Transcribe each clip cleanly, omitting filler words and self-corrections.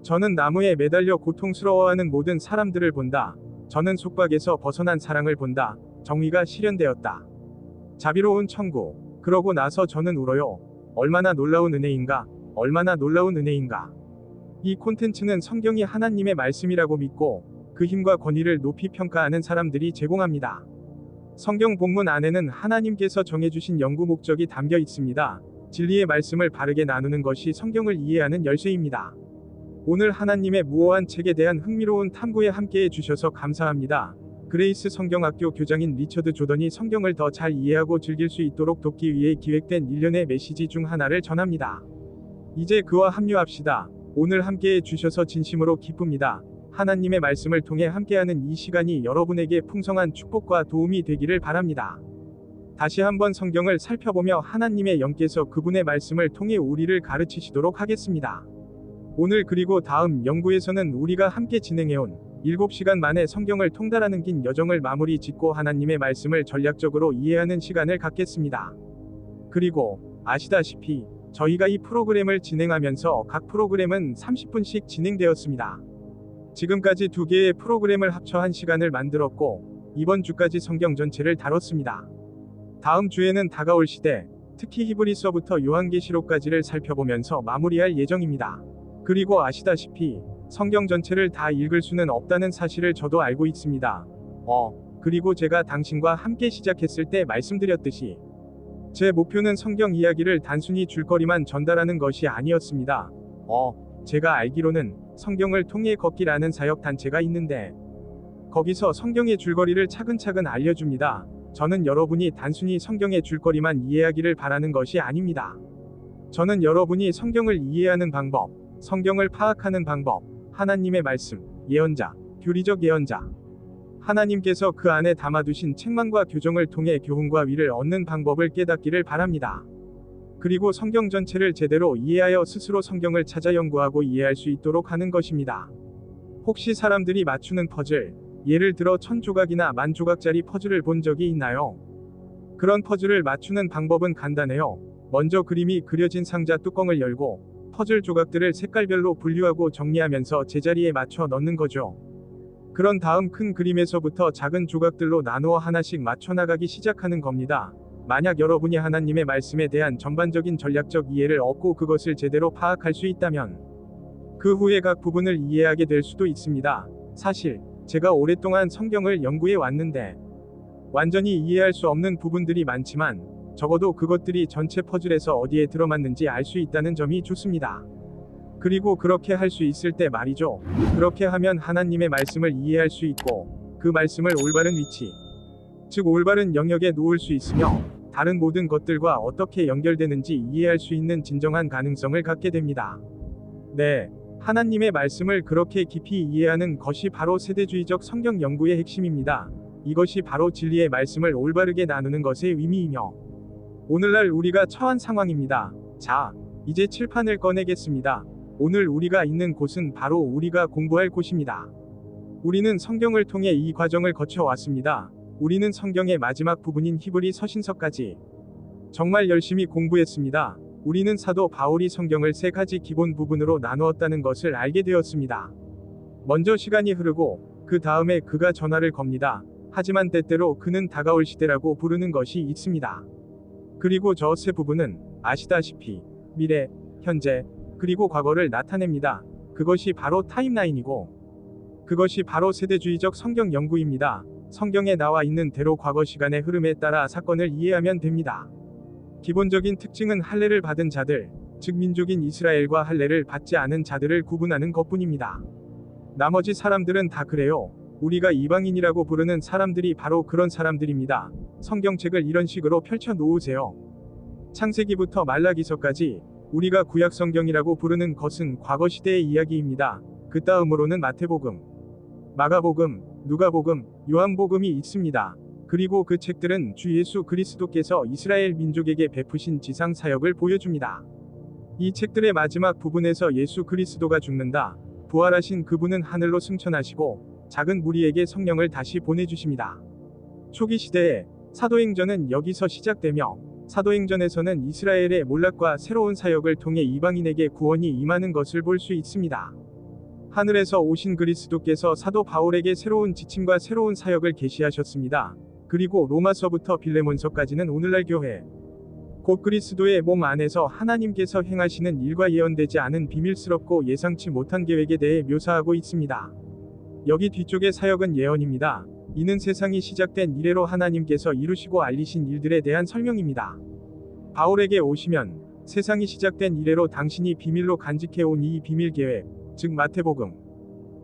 저는 나무에 매달려 고통스러워하는 모든 사람들을 본다. 저는 속박에서 벗어난 사랑을 본다. 정의가 실현되었다. 자비로운 천국. 그러고 나서 저는 울어요. 얼마나 놀라운 은혜인가. 얼마나 놀라운 은혜인가. 이 콘텐츠는 성경이 하나님의 말씀이라고 믿고 그 힘과 권위를 높이 평가하는 사람들이 제공합니다. 성경 본문 안에는 하나님께서 정해주신 연구 목적이 담겨 있습니다. 진리의 말씀을 바르게 나누는 것이 성경을 이해하는 열쇠입니다. 오늘 하나님의 무오한 책에 대한 흥미로운 탐구에 함께해 주셔서 감사합니다. 그레이스 성경학교 교장인 리처드 조던이 성경을 더 잘 이해하고 즐길 수 있도록 돕기 위해 기획된 일련의 메시지 중 하나를 전합니다. 이제 그와 합류합시다. 오늘 함께해 주셔서 진심으로 기쁩니다. 하나님의 말씀을 통해 함께하는 이 시간이 여러분에게 풍성한 축복과 도움이 되기를 바랍니다. 다시 한번 성경을 살펴보며 하나님의 영께서 그분의 말씀을 통해 우리를 가르치시도록 하겠습니다. 오늘 그리고 다음 연구에서는 우리가 함께 진행해온 7시간 만에 성경을 통달하는 긴 여정을 마무리 짓고 하나님의 말씀을 전략적으로 이해하는 시간을 갖겠습니다. 그리고 아시다시피 저희가 이 프로그램을 진행하면서 각 프로그램은 30분씩 진행되었습니다. 지금까지 2개의 프로그램을 합쳐 1시간을 만들었고 이번 주까지 성경 전체를 다뤘습니다. 다음 주에는 다가올 시대, 특히 히브리서부터 요한계시록까지를 살펴보면서 마무리할 예정입니다. 그리고 아시다시피 성경 전체를 다 읽을 수는 없다는 사실을 저도 알고 있습니다. 그리고 제가 당신과 함께 시작했을 때 말씀드렸듯이 제 목표는 성경 이야기를 단순히 줄거리만 전달하는 것이 아니었습니다. 제가 알기로는 성경을 통해 걷기라는 사역 단체가 있는데 거기서 성경의 줄거리를 차근차근 알려줍니다. 저는 여러분이 단순히 성경의 줄거리만 이해하기를 바라는 것이 아닙니다. 저는 여러분이 성경을 이해하는 방법, 성경을 파악하는 방법, 하나님의 말씀, 예언자, 교리적 예언자, 하나님께서 그 안에 담아두신 책망과 교정을 통해 교훈과 위를 얻는 방법을 깨닫기를 바랍니다. 그리고 성경 전체를 제대로 이해하여 스스로 성경을 찾아 연구하고 이해할 수 있도록 하는 것입니다. 혹시 사람들이 맞추는 퍼즐, 예를 들어 1000조각이나 10,000조각짜리 퍼즐을 본 적이 있나요? 그런 퍼즐을 맞추는 방법은 간단해요. 먼저 그림이 그려진 상자 뚜껑을 열고 퍼즐 조각들을 색깔별로 분류하고 정리하면서 제자리에 맞춰 넣는 거죠. 그런 다음 큰 그림에서부터 작은 조각들로 나누어 하나씩 맞춰 나가기 시작하는 겁니다. 만약 여러분이 하나님의 말씀에 대한 전반적인 전략적 이해를 얻고 그것을 제대로 파악할 수 있다면 그 후에 각 부분을 이해하게 될 수도 있습니다. 사실 제가 오랫동안 성경을 연구해 왔는데 완전히 이해할 수 없는 부분들이 많지만 적어도 그것들이 전체 퍼즐에서 어디에 들어맞는지 알 수 있다는 점이 좋습니다. 그리고 그렇게 할 수 있을 때 말이죠. 그렇게 하면 하나님의 말씀을 이해할 수 있고 그 말씀을 올바른 위치, 즉 올바른 영역에 놓을 수 있으며 다른 모든 것들과 어떻게 연결되는지 이해할 수 있는 진정한 가능성을 갖게 됩니다. 네, 하나님의 말씀을 그렇게 깊이 이해하는 것이 바로 세대주의적 성경 연구의 핵심입니다. 이것이 바로 진리의 말씀을 올바르게 나누는 것의 의미이며 오늘날 우리가 처한 상황입니다. 자, 이제 칠판을 꺼내겠습니다. 오늘 우리가 있는 곳은 바로 우리가 공부할 곳입니다. 우리는 성경을 통해 이 과정을 거쳐왔습니다. 우리는 성경의 마지막 부분인 히브리 서신서까지 정말 열심히 공부했습니다. 우리는 사도 바울이 성경을 3가지 기본 부분으로 나누었다는 것을 알게 되었습니다. 먼저 시간이 흐르고 그 다음에 그가 전화를 겁니다. 하지만 때때로 그는 다가올 시대라고 부르는 것이 있습니다. 그리고 저 세 부분은 아시다시피 미래, 현재, 그리고 과거를 나타냅니다. 그것이 바로 타임라인이고 그것이 바로 세대주의적 성경 연구입니다. 성경에 나와 있는 대로 과거 시간의 흐름에 따라 사건을 이해하면 됩니다. 기본적인 특징은 할례를 받은 자들, 즉 민족인 이스라엘과 할례를 받지 않은 자들을 구분하는 것뿐입니다. 나머지 사람들은 다 그래요. 우리가 이방인이라고 부르는 사람들이 바로 그런 사람들입니다. 성경책을 이런 식으로 펼쳐 놓으세요. 창세기부터 말라기서까지 우리가 구약 성경이라고 부르는 것은 과거 시대의 이야기입니다. 그 다음으로는 마태복음, 마가복음, 누가복음, 요한복음이 있습니다. 그리고 그 책들은 주 예수 그리스도께서 이스라엘 민족에게 베푸신 지상 사역을 보여줍니다. 이 책들의 마지막 부분에서 예수 그리스도가 죽는다. 부활하신 그분은 하늘로 승천하시고 작은 무리에게 성령을 다시 보내주십니다. 초기 시대에 사도행전은 여기서 시작되며 사도행전에서는 이스라엘의 몰락과 새로운 사역을 통해 이방인에게 구원이 임하는 것을 볼 수 있습니다. 하늘에서 오신 그리스도께서 사도 바울에게 새로운 지침과 새로운 사역을 계시하셨습니다. 그리고 로마서부터 빌레몬서까지는 오늘날 교회, 곧 그리스도의 몸 안에서 하나님께서 행하시는 일과 예언되지 않은 비밀스럽고 예상치 못한 계획에 대해 묘사하고 있습니다. 여기 뒤쪽의 사역은 예언입니다. 이는 세상이 시작된 이래로 하나님께서 이루시고 알리신 일들에 대한 설명입니다. 바울에게 오시면 세상이 시작된 이래로 당신이 비밀로 간직해온 이 비밀 계획, 즉 마태복음,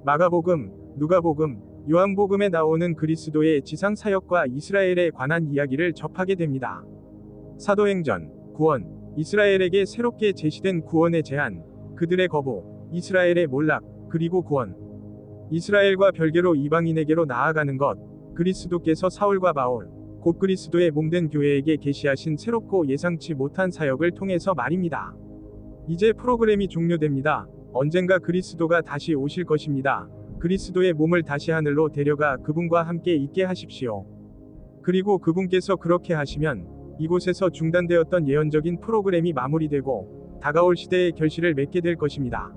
마가복음, 누가복음, 요한복음에 나오는 그리스도의 지상 사역과 이스라엘에 관한 이야기를 접하게 됩니다. 사도행전, 구원, 이스라엘에게 새롭게 제시된 구원의 제안, 그들의 거부, 이스라엘의 몰락, 그리고 구원. 이스라엘과 별개로 이방인에게로 나아가는 것, 그리스도께서 사울과 바울, 곧 그리스도의 몸된 교회에게 계시하신 새롭고 예상치 못한 사역을 통해서 말입니다. 이제 프로그램이 종료됩니다. 언젠가 그리스도가 다시 오실 것입니다. 그리스도의 몸을 다시 하늘로 데려가 그분과 함께 있게 하십시오. 그리고 그분께서 그렇게 하시면 이곳에서 중단되었던 예언적인 프로그램이 마무리되고 다가올 시대의 결실을 맺게 될 것입니다.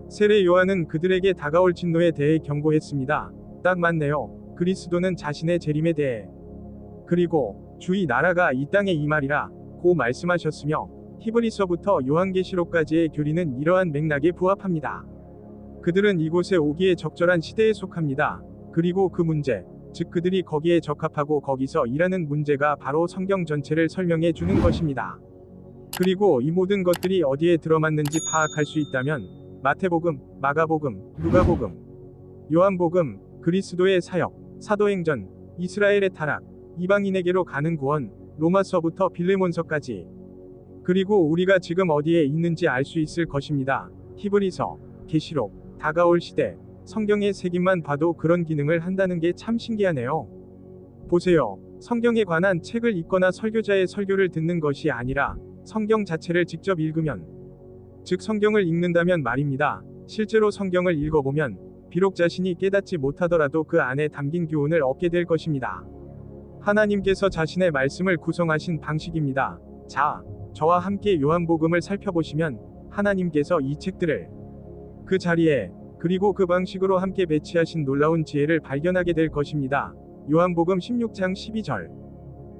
세례 요한은 그들에게 다가올 진노에 대해 경고했습니다. 딱 맞네요. 그리스도는 자신의 재림에 대해, 그리고 주의 나라가 이 땅에 임하리라 고 말씀하셨으며 히브리서부터 요한계시록까지의 교리는 이러한 맥락에 부합합니다. 그들은 이곳에 오기에 적절한 시대에 속합니다. 그리고 그 문제, 즉 그들이 거기에 적합하고 거기서 일하는 문제가 바로 성경 전체를 설명해 주는 것입니다. 그리고 이 모든 것들이 어디에 들어맞는지 파악할 수 있다면 마태복음, 마가복음, 누가복음, 요한복음, 그리스도의 사역, 사도행전, 이스라엘의 타락, 이방인에게로 가는 구원, 로마서부터 빌레몬서까지, 그리고 우리가 지금 어디에 있는지 알 수 있을 것입니다. 히브리서, 계시록, 다가올 시대, 성경의 색임만 봐도 그런 기능을 한다는 게 참 신기하네요. 보세요. 성경에 관한 책을 읽거나 설교자의 설교를 듣는 것이 아니라 성경 자체를 직접 읽으면, 즉 성경을 읽는다면 말입니다. 실제로 성경을 읽어보면 비록 자신이 깨닫지 못하더라도 그 안에 담긴 교훈을 얻게 될 것입니다. 하나님께서 자신의 말씀을 구성하신 방식입니다. 자, 저와 함께 요한복음을 살펴보시면 하나님께서 이 책들을 그 자리에 그리고 그 방식으로 함께 배치하신 놀라운 지혜를 발견하게 될 것입니다. 요한복음 16장 12절,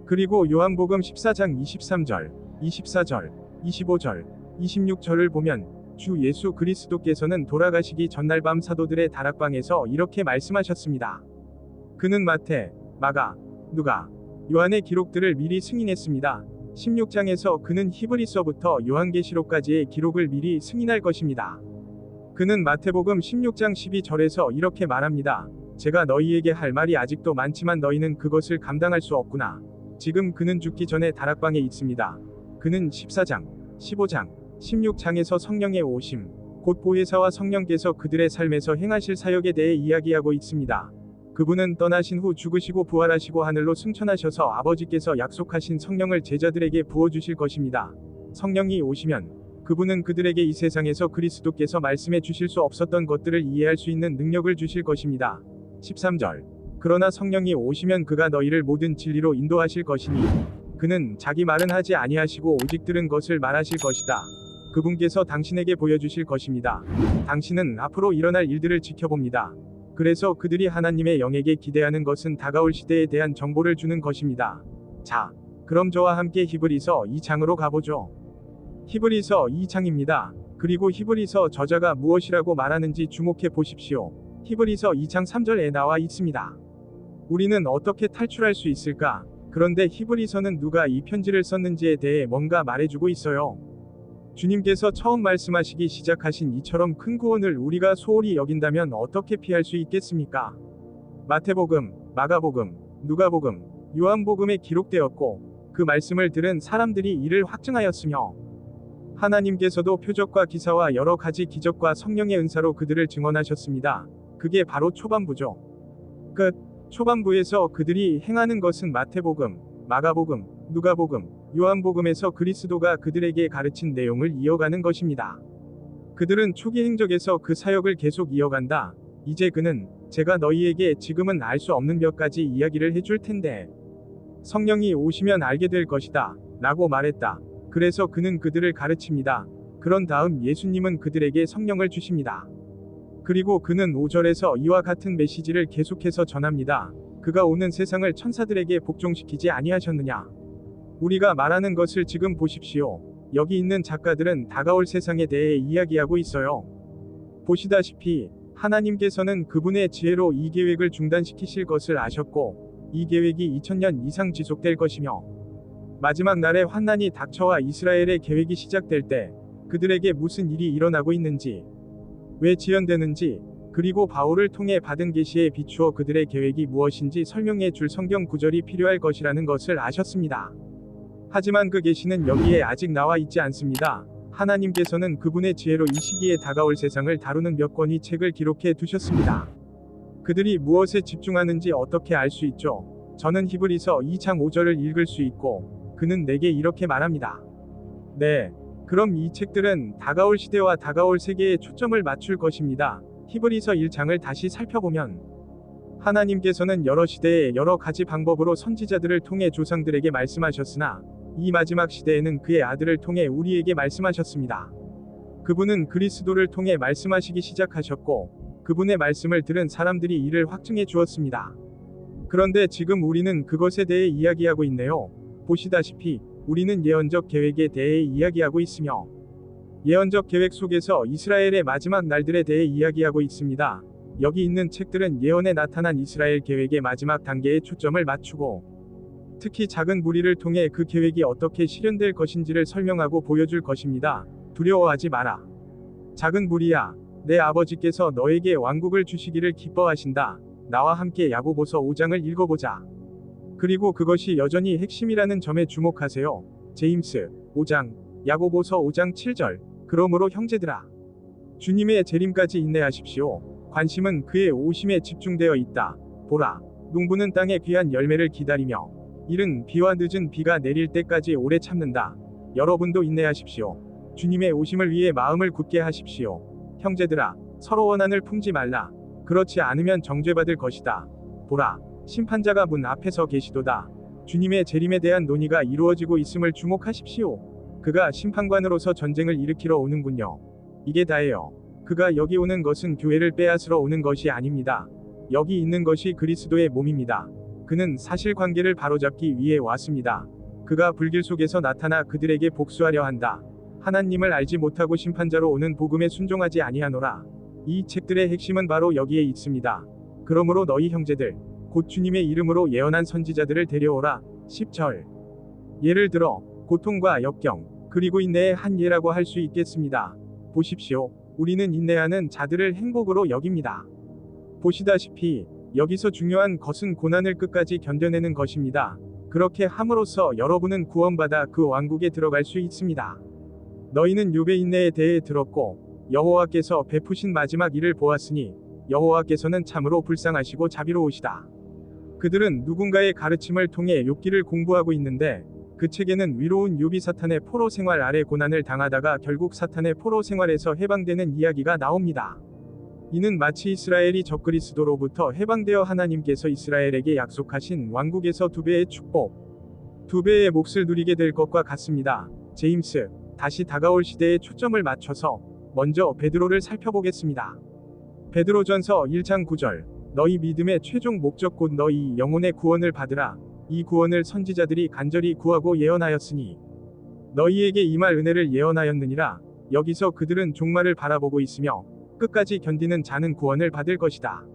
그리고 요한복음 14장 23절, 24절, 25절, 26절을 보면 주 예수 그리스도께서는 돌아가시기 전날 밤 사도들의 다락방에서 이렇게 말씀하셨습니다. 그는 마태, 마가, 누가, 요한의 기록들을 미리 승인했습니다. 16장에서 그는 히브리서부터 요한계시록까지의 기록을 미리 승인할 것입니다. 그는 마태복음 16장 12절에서 이렇게 말합니다. 제가 너희에게 할 말이 아직도 많지만 너희는 그것을 감당할 수 없구나. 지금 그는 죽기 전에 다락방에 있습니다. 그는 14장, 15장, 16장에서 성령의 오심, 곧 보혜사와 성령께서 그들의 삶에서 행하실 사역에 대해 이야기하고 있습니다. 그분은 떠나신 후 죽으시고 부활하시고 하늘로 승천하셔서 아버지께서 약속하신 성령을 제자들에게 부어주실 것입니다. 성령이 오시면 그분은 그들에게 이 세상에서 그리스도께서 말씀해 주실 수 없었던 것들을 이해할 수 있는 능력을 주실 것입니다. 13절. 그러나 성령이 오시면 그가 너희를 모든 진리로 인도하실 것이니 그는 자기 말은 하지 아니하시고 오직 들은 것을 말하실 것이다. 그분께서 당신에게 보여주실 것입니다. 당신은 앞으로 일어날 일들을 지켜봅니다. 그래서 그들이 하나님의 영에게 기대하는 것은 다가올 시대에 대한 정보를 주는 것입니다. 자, 그럼 저와 함께 히브리서 2장으로 가보죠. 히브리서 2장입니다. 그리고 히브리서 저자가 무엇이라고 말하는지 주목해 보십시오. 히브리서 2장 3절에 나와 있습니다. 우리는 어떻게 탈출할 수 있을까? 그런데 히브리서는 누가 이 편지를 썼는지에 대해 뭔가 말해주고 있어요. 주님께서 처음 말씀하시기 시작하신 이처럼 큰 구원을 우리가 소홀히 여긴다면 어떻게 피할 수 있겠습니까? 마태복음, 마가복음, 누가복음, 요한복음에 기록되었고 그 말씀을 들은 사람들이 이를 확증하였으며 하나님께서도 표적과 기사와 여러 가지 기적과 성령의 은사로 그들을 증언하셨습니다. 그게 바로 초반부죠. 끝. 초반부에서 그들이 행하는 것은 마태복음, 마가복음, 누가복음, 요한복음에서 그리스도가 그들에게 가르친 내용을 이어가는 것입니다. 그들은 초기 행적에서 그 사역을 계속 이어간다. 이제 그는 제가 너희에게 지금은 알 수 없는 몇 가지 이야기를 해줄 텐데 성령이 오시면 알게 될 것이다 라고 말했다. 그래서 그는 그들을 가르칩니다. 그런 다음 예수님은 그들에게 성령을 주십니다. 그리고 그는 5절에서 이와 같은 메시지를 계속해서 전합니다. 그가 오는 세상을 천사들에게 복종시키지 아니하셨느냐? 우리가 말하는 것을 지금 보십시오. 여기 있는 작가들은 다가올 세상에 대해 이야기하고 있어요. 보시다시피 하나님께서는 그분의 지혜로 이 계획을 중단시키실 것을 아셨고 이 계획이 2000년 이상 지속될 것이며 마지막 날에 환난이 닥쳐와 이스라엘의 계획이 시작될 때 그들에게 무슨 일이 일어나고 있는지 왜 지연되는지 그리고 바울을 통해 받은 계시에 비추어 그들의 계획이 무엇인지 설명해 줄 성경 구절이 필요할 것이라는 것을 아셨습니다. 하지만 그 계시는 여기에 아직 나와 있지 않습니다. 하나님께서는 그분의 지혜로 이 시기에 다가올 세상을 다루는 몇 권의 책을 기록해 두셨습니다. 그들이 무엇에 집중하는지 어떻게 알 수 있죠? 저는 히브리서 2장 5절을 읽을 수 있고 그는 내게 이렇게 말합니다. 네, 그럼 이 책들은 다가올 시대와 다가올 세계에 초점을 맞출 것입니다. 히브리서 1장을 다시 살펴보면 하나님께서는 여러 시대에 여러 가지 방법으로 선지자들을 통해 조상들에게 말씀하셨으나 이 마지막 시대에는 그의 아들을 통해 우리에게 말씀하셨습니다. 그분은 그리스도를 통해 말씀하시기 시작하셨고 그분의 말씀을 들은 사람들이 이를 확증해 주었습니다. 그런데 지금 우리는 그것에 대해 이야기하고 있네요. 보시다시피 우리는 예언적 계획에 대해 이야기하고 있으며 예언적 계획 속에서 이스라엘의 마지막 날들에 대해 이야기하고 있습니다. 여기 있는 책들은 예언에 나타난 이스라엘 계획의 마지막 단계에 초점을 맞추고 특히 작은 무리를 통해 그 계획이 어떻게 실현될 것인지를 설명하고 보여줄 것입니다. 두려워하지 마라. 작은 무리야, 내 아버지께서 너에게 왕국을 주시기를 기뻐하신다. 나와 함께 야고보서 5장을 읽어보자. 그리고 그것이 여전히 핵심이라는 점에 주목하세요. 제임스 5장, 야고보서 5장 7절. 그러므로 형제들아, 주님의 재림까지 인내하십시오. 관심은 그의 오심에 집중되어 있다. 보라, 농부는 땅의 귀한 열매를 기다리며 이른 비와 늦은 비가 내릴 때까지 오래 참는다. 여러분도 인내하십시오. 주님의 오심을 위해 마음을 굳게 하십시오. 형제들아, 서로 원한을 품지 말라. 그렇지 않으면 정죄받을 것이다. 보라, 심판자가 문 앞에서 계시도다. 주님의 재림에 대한 논의가 이루어지고 있음을 주목하십시오. 그가 심판관으로서 전쟁을 일으키러 오는군요. 이게 다예요. 그가 여기 오는 것은 교회를 빼앗으러 오는 것이 아닙니다. 여기 있는 것이 그리스도의 몸입니다. 그는 사실관계를 바로잡기 위해 왔습니다. 그가 불길 속에서 나타나 그들에게 복수하려 한다. 하나님을 알지 못하고 심판자로 오는 복음에 순종하지 아니하노라. 이 책들의 핵심은 바로 여기에 있습니다. 그러므로 너희 형제들, 곧 주님의 이름으로 예언한 선지자들을 데려오라. 10절. 예를 들어 고통과 역경, 그리고 인내의 한 예라고 할 수 있겠습니다. 보십시오. 우리는 인내하는 자들을 행복으로 여깁니다. 보시다시피 여기서 중요한 것은 고난을 끝까지 견뎌내는 것입니다. 그렇게 함으로써 여러분은 구원받아 그 왕국에 들어갈 수 있습니다. 너희는 욥의 인내에 대해 들었고 여호와께서 베푸신 마지막 일을 보았으니 여호와께서는 참으로 불쌍하시고 자비로우시다. 그들은 누군가의 가르침을 통해 욥기를 공부하고 있는데 그 책에는 위로운 욥이 사탄의 포로 생활 아래 고난을 당하다가 결국 사탄의 포로 생활에서 해방되는 이야기가 나옵니다. 이는 마치 이스라엘이 적그리스도로부터 해방되어 하나님께서 이스라엘에게 약속하신 왕국에서 2배의 축복, 2배의 몫을 누리게 될 것과 같습니다. 제임스, 다시 다가올 시대에 초점을 맞춰서 먼저 베드로를 살펴보겠습니다. 베드로전서 1장 9절. 너희 믿음의 최종 목적 곧 너희 영혼의 구원을 받으라. 이 구원을 선지자들이 간절히 구하고 예언하였으니 너희에게 임할 은혜를 예언하였느니라. 여기서 그들은 종말을 바라보고 있으며 끝까지 견디는 자는 구원을 받을 것이다.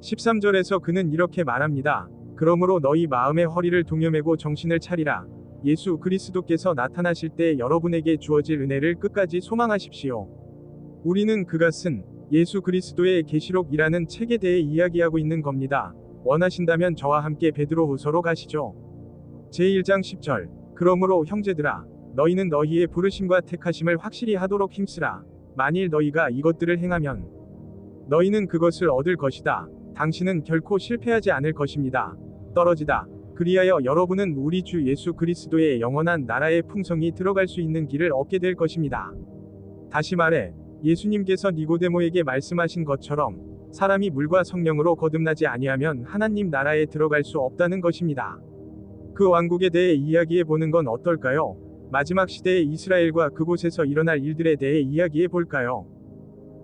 13절에서 그는 이렇게 말합니다. 그러므로 너희 마음의 허리를 동여매고 정신을 차리라. 예수 그리스도께서 나타나실 때 여러분에게 주어질 은혜를 끝까지 소망하십시오. 우리는 그가 쓴 예수 그리스도의 계시록이라는 책에 대해 이야기하고 있는 겁니다. 원하신다면 저와 함께 베드로후서로 가시죠. 제1장 10절. 그러므로 형제들아, 너희는 너희의 부르심과 택하심을 확실히 하도록 힘쓰라. 만일 너희가 이것들을 행하면 너희는 그것을 얻을 것이다. 당신은 결코 실패하지 않을 것입니다. 떨어지다. 그리하여 여러분은 우리 주 예수 그리스도의 영원한 나라의 풍성이 들어갈 수 있는 길을 얻게 될 것입니다. 다시 말해, 예수님께서 니고데모에게 말씀하신 것처럼 사람이 물과 성령으로 거듭나지 아니하면 하나님 나라에 들어갈 수 없다는 것입니다. 그 왕국에 대해 이야기해 보는 건 어떨까요? 마지막 시대의 이스라엘과 그곳에서 일어날 일들에 대해 이야기해 볼까요?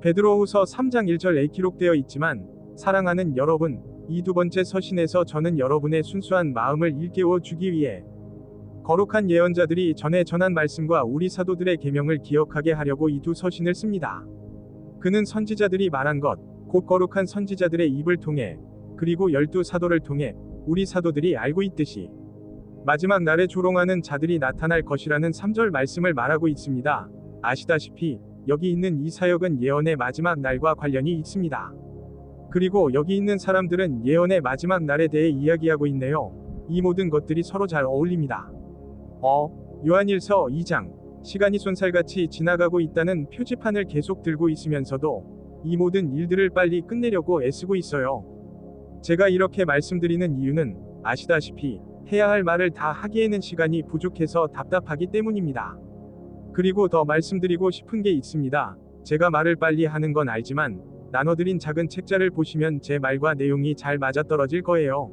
베드로후서 3장 1절에 기록되어 있지만 사랑하는 여러분, 이 두 번째 서신에서 저는 여러분의 순수한 마음을 일깨워 주기 위해 거룩한 예언자들이 전에 전한 말씀과 우리 사도들의 계명을 기억하게 하려고 이 두 서신을 씁니다. 그는 선지자들이 말한 것, 곧 거룩한 선지자들의 입을 통해 그리고 12사도를 통해 우리 사도들이 알고 있듯이 마지막 날에 조롱하는 자들이 나타날 것이라는 3절 말씀을 말하고 있습니다. 아시다시피 여기 있는 이 사역은 예언의 마지막 날과 관련이 있습니다. 그리고 여기 있는 사람들은 예언의 마지막 날에 대해 이야기하고 있네요. 이 모든 것들이 서로 잘 어울립니다. 요한일서 2장, 시간이 쏜살같이 지나가고 있다는 표지판을 계속 들고 있으면서도 이 모든 일들을 빨리 끝내려고 애쓰고 있어요. 제가 이렇게 말씀드리는 이유는 아시다시피 해야 할 말을 다 하기에는 시간이 부족해서 답답하기 때문입니다. 그리고 더 말씀드리고 싶은 게 있습니다. 제가 말을 빨리 하는 건 알지만 나눠드린 작은 책자를 보시면 제 말과 내용이 잘 맞아떨어질 거예요.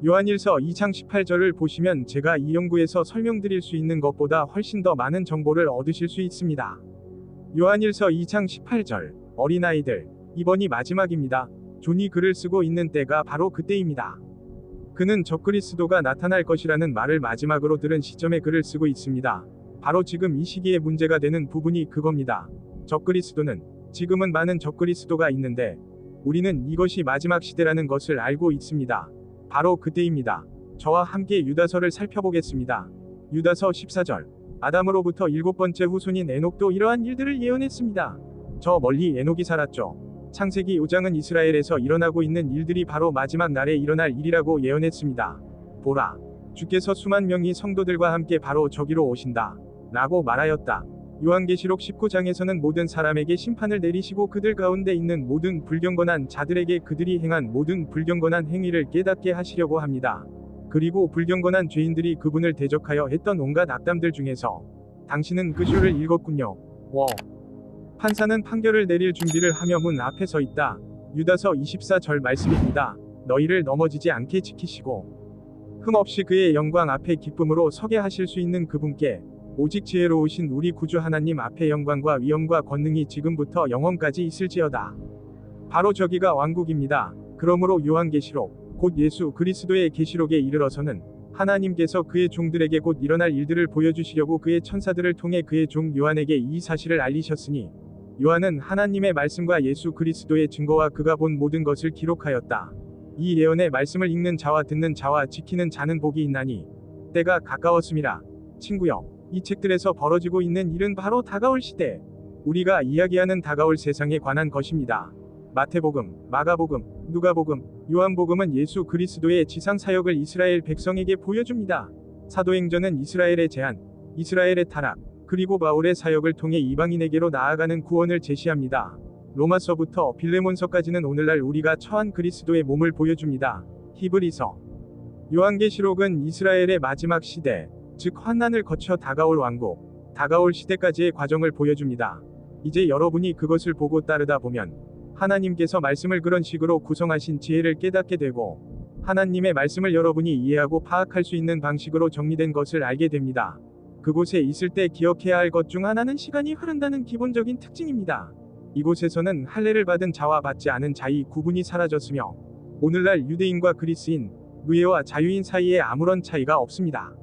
요한일서 2장 18절을 보시면 제가 이 연구에서 설명드릴 수 있는 것보다 훨씬 더 많은 정보를 얻으실 수 있습니다. 요한일서 2장 18절, 어린아이들, 이번이 마지막입니다. 존이 글을 쓰고 있는 때가 바로 그때입니다. 그는 적그리스도가 나타날 것이라는 말을 마지막으로 들은 시점에 글을 쓰고 있습니다. 바로 지금 이 시기에 문제가 되는 부분이 그겁니다. 적그리스도는, 지금은 많은 적그리스도가 있는데 우리는 이것이 마지막 시대라는 것을 알고 있습니다. 바로 그때입니다. 저와 함께 유다서를 살펴보겠습니다. 유다서 14절, 아담으로부터 7번째 후손인 에녹도 이러한 일들을 예언했습니다. 저 멀리 에녹이 살았죠. 창세기 5장은 이스라엘에서 일어나고 있는 일들이 바로 마지막 날에 일어날 일이라고 예언했습니다. 보라, 주께서 수만 명이 성도들과 함께 바로 저기로 오신다 라고 말하였다. 요한계시록 19장에서는 모든 사람에게 심판을 내리시고 그들 가운데 있는 모든 불경건한 자들에게 그들이 행한 모든 불경건한 행위를 깨닫게 하시려고 합니다. 그리고 불경건한 죄인들이 그분을 대적하여 했던 온갖 악담들 중에서 당신은 그 쇼를 읽었군요. 판사는 판결을 내릴 준비를 하며 문 앞에 서 있다. 유다서 24절 말씀입니다. 너희를 넘어지지 않게 지키시고 흠없이 그의 영광 앞에 기쁨으로 서게 하실 수 있는 그분께 오직 지혜로우신 우리 구주 하나님 앞에 영광과 위엄과 권능이 지금부터 영원까지 있을지어다. 바로 저기가 왕국입니다. 그러므로 요한계시록, 곧 예수 그리스도의 계시록에 이르러서는 하나님께서 그의 종들에게 곧 일어날 일들을 보여주시려고 그의 천사들을 통해 그의 종 요한에게 이 사실을 알리셨으니 요한은 하나님의 말씀과 예수 그리스도의 증거와 그가 본 모든 것을 기록하였다. 이 예언의 말씀을 읽는 자와 듣는 자와 지키는 자는 복이 있나니 때가 가까웠음이라. 친구여, 이 책들에서 벌어지고 있는 일은 바로 다가올 시대, 우리가 이야기하는 다가올 세상에 관한 것입니다. 마태복음, 마가복음, 누가복음, 요한복음은 예수 그리스도의 지상 사역을 이스라엘 백성에게 보여줍니다. 사도행전은 이스라엘의 제한, 이스라엘의 타락, 그리고 바울의 사역을 통해 이방인에게로 나아가는 구원을 제시합니다. 로마서부터 빌레몬서까지는 오늘날 우리가 처한 그리스도의 몸을 보여줍니다. 히브리서, 요한계시록은 이스라엘의 마지막 시대, 즉 환난을 거쳐 다가올 왕국, 다가올 시대까지의 과정을 보여줍니다. 이제 여러분이 그것을 보고 따르다 보면 하나님께서 말씀을 그런 식으로 구성하신 지혜를 깨닫게 되고 하나님의 말씀을 여러분이 이해하고 파악할 수 있는 방식으로 정리된 것을 알게 됩니다. 그곳에 있을 때 기억해야 할 것 중 하나는 시간이 흐른다는 기본적인 특징입니다. 이곳에서는 할례를 받은 자와 받지 않은 자의 구분이 사라졌으며 오늘날 유대인과 그리스인, 노예와 자유인 사이에 아무런 차이가 없습니다.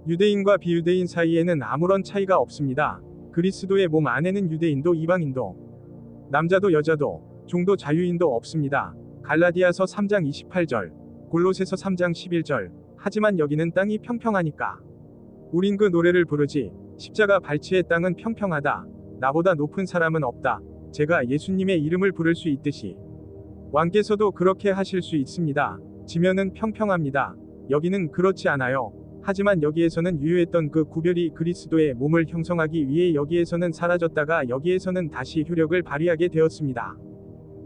유대인과 비유대인 사이에는 아무런 차이가 없습니다. 그리스도의 몸 안에는 유대인도 이방인도, 남자도 여자도, 종도 자유인도 없습니다. 갈라디아서 3장 28절, 골로새서 3장 11절, 하지만 여기는 땅이 평평하니까 우린 그 노래를 부르지. 십자가 발치의 땅은 평평하다. 나보다 높은 사람은 없다. 제가 예수님의 이름을 부를 수 있듯이 왕께서도 그렇게 하실 수 있습니다. 지면은 평평합니다. 여기는 그렇지 않아요. 하지만 여기에서는 유효했던 그 구별이 그리스도의 몸을 형성하기 위해 여기에서는 사라졌다가 여기에서는 다시 효력을 발휘하게 되었습니다.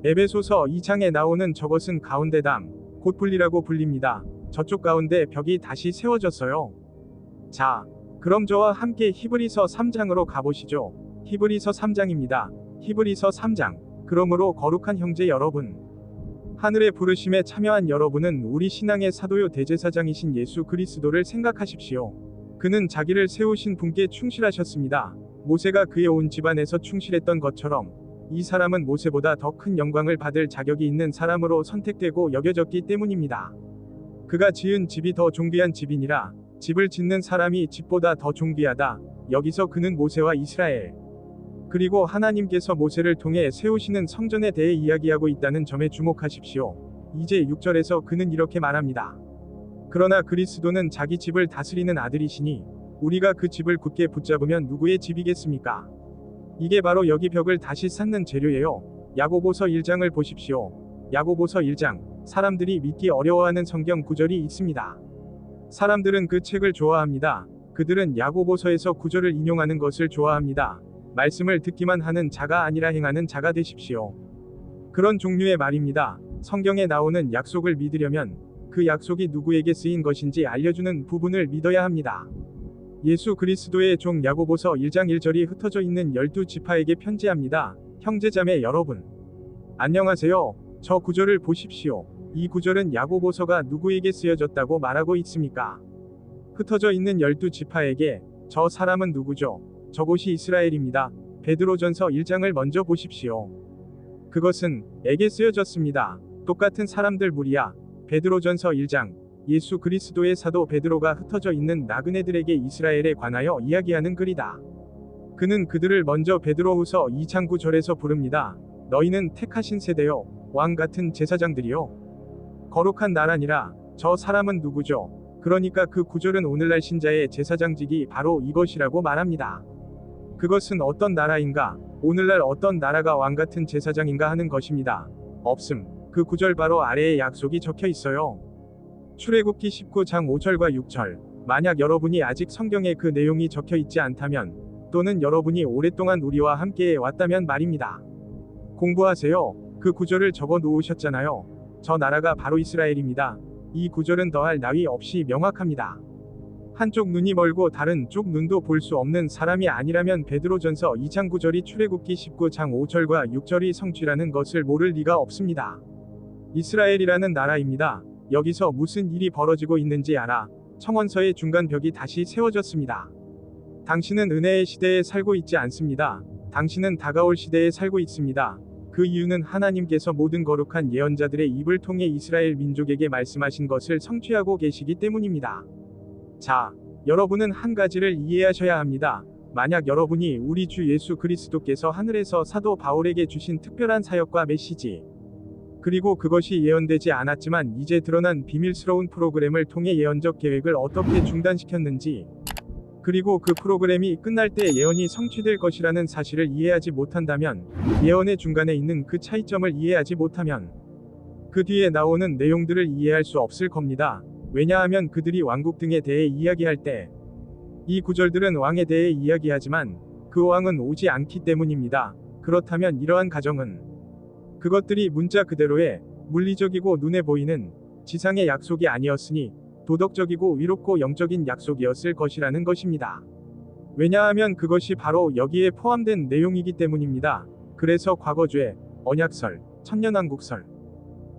에베소서 2장에 나오는 저것은 가운데담, 곧 분리라고 불립니다. 저쪽 가운데 벽이 다시 세워졌어요. 자, 그럼 저와 함께 히브리서 3장으로 가보시죠. 히브리서 3장입니다. 히브리서 3장. 그러므로 거룩한 형제 여러분, 하늘의 부르심에 참여한 여러분은 우리 신앙의 사도요 대제사장이신 예수 그리스도를 생각하십시오. 그는 자기를 세우신 분께 충실하셨습니다. 모세가 그의 온 집안에서 충실했던 것처럼 이 사람은 모세보다 더 큰 영광을 받을 자격이 있는 사람으로 선택되고 여겨졌기 때문입니다. 그가 지은 집이 더 존귀한 집이니라. 집을 짓는 사람이 집보다 더 존귀하다. 여기서 그는 모세와 이스라엘, 그리고 하나님께서 모세를 통해 세우시는 성전에 대해 이야기하고 있다는 점에 주목하십시오. 이제 6절에서 그는 이렇게 말합니다. 그러나 그리스도는 자기 집을 다스리는 아들이시니 우리가 그 집을 굳게 붙잡으면 누구의 집이겠습니까? 이게 바로 여기 벽을 다시 쌓는 재료예요. 야고보서 1장을 보십시오. 야고보서 1장, 사람들이 믿기 어려워하는 성경 구절이 있습니다. 사람들은 그 책을 좋아합니다. 그들은 야고보서에서 구절을 인용하는 것을 좋아합니다. 말씀을 듣기만 하는 자가 아니라 행하는 자가 되십시오. 그런 종류의 말입니다. 성경에 나오는 약속을 믿으려면 그 약속이 누구에게 쓰인 것인지 알려주는 부분을 믿어야 합니다. 예수 그리스도의 종 야고보서 1장 1절이 흩어져 있는 12지파에게 편지합니다. 형제자매 여러분, 안녕하세요. 저 구절을 보십시오. 이 구절은 야고보서가 누구에게 쓰여졌다고 말하고 있습니까? 흩어져 있는 12지파에게. 저 사람은 누구죠? 저곳이 이스라엘입니다. 베드로전서 1장을 먼저 보십시오. 그것은 에게 쓰여졌습니다. 똑같은 사람들 무리야. 베드로전서 1장, 예수 그리스도의 사도 베드로가 흩어져 있는 나그네들에게 이스라엘에 관하여 이야기하는 글이다. 그는 그들을 먼저 베드로후서 2장 9절에서 부릅니다. 너희는 택하신 세대요, 왕 같은 제사장들이요, 거룩한 나라니라. 저 사람은 누구죠? 그러니까 그 구절은 오늘날 신자의 제사장직이 바로 이것이라고 말합니다. 그것은 어떤 나라인가? 오늘날 어떤 나라가 왕 같은 제사장인가 하는 것입니다. 없음. 그 구절 바로 아래에 약속이 적혀 있어요. 출애굽기 19장 5절과 6절. 만약 여러분이 아직 성경에 그 내용이 적혀 있지 않다면, 또는 여러분이 오랫동안 우리와 함께 왔다면 말입니다. 공부하세요. 그 구절을 적어 놓으셨잖아요. 저 나라가 바로 이스라엘입니다. 이 구절은 더할 나위 없이 명확합니다. 한쪽 눈이 멀고 다른 쪽 눈도 볼 수 없는 사람이 아니라면 베드로전서 2장 9절이 출애굽기 19장 5절과 6절이 성취라는 것을 모를 리가 없습니다. 이스라엘이라는 나라입니다. 여기서 무슨 일이 벌어지고 있는지 알아. 청원서의 중간 벽이 다시 세워졌습니다. 당신은 은혜의 시대에 살고 있지 않습니다. 당신은 다가올 시대에 살고 있습니다. 그 이유는 하나님께서 모든 거룩한 예언자들의 입을 통해 이스라엘 민족에게 말씀하신 것을 성취하고 계시기 때문입니다. 자, 여러분은 한 가지를 이해하셔야 합니다. 만약 여러분이 우리 주 예수 그리스도께서 하늘에서 사도 바울에게 주신 특별한 사역과 메시지, 그리고 그것이 예언되지 않았지만 이제 드러난 비밀스러운 프로그램을 통해 예언적 계획을 어떻게 중단시켰는지, 그리고 그 프로그램이 끝날 때 예언이 성취될 것이라는 사실을 이해하지 못한다면, 예언의 중간에 있는 그 차이점을 이해하지 못하면 그 뒤에 나오는 내용들을 이해할 수 없을 겁니다. 왜냐하면 그들이 왕국 등에 대해 이야기할 때 이 구절들은 왕에 대해 이야기하지만 그 왕은 오지 않기 때문입니다. 그렇다면 이러한 가정은 그것들이 문자 그대로의 물리적이고 눈에 보이는 지상의 약속이 아니었으니 도덕적이고 위롭고 영적인 약속이었을 것이라는 것입니다. 왜냐하면 그것이 바로 여기에 포함된 내용이기 때문입니다. 그래서 과거죄, 언약설, 천년왕국설,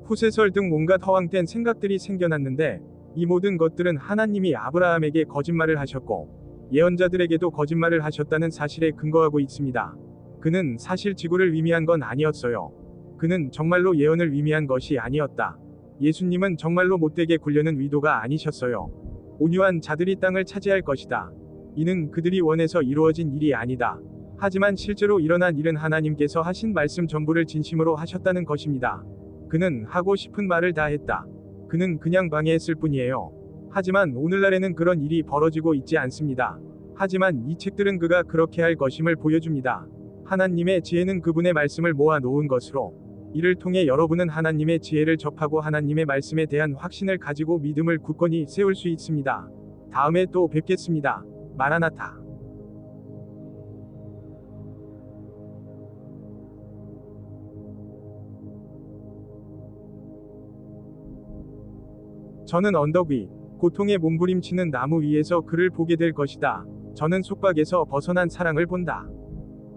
후세설 등 온갖 허황된 생각들이 생겨났는데, 이 모든 것들은 하나님이 아브라함에게 거짓말을 하셨고 예언자들에게도 거짓말을 하셨다는 사실에 근거하고 있습니다. 그는 사실 지구를 위미한 건 아니었어요. 그는 정말로 예언을 위미한 것이 아니었다. 예수님은 정말로 못되게 굴려는 위도가 아니셨어요. 온유한 자들이 땅을 차지할 것이다. 이는 그들이 원해서 이루어진 일이 아니다. 하지만 실제로 일어난 일은 하나님께서 하신 말씀 전부를 진심으로 하셨다는 것입니다. 그는 하고 싶은 말을 다 했다. 그는 그냥 방해했을 뿐이에요. 하지만 오늘날에는 그런 일이 벌어지고 있지 않습니다. 하지만 이 책들은 그가 그렇게 할 것임을 보여줍니다. 하나님의 지혜는 그분의 말씀을 모아 놓은 것으로, 이를 통해 여러분은 하나님의 지혜를 접하고 하나님의 말씀에 대한 확신을 가지고 믿음을 굳건히 세울 수 있습니다. 다음에 또 뵙겠습니다. 마라나타. 저는 언덕 위, 고통에 몸부림치는 나무 위에서 그를 보게 될 것이다. 저는 속박에서 벗어난 사랑을 본다.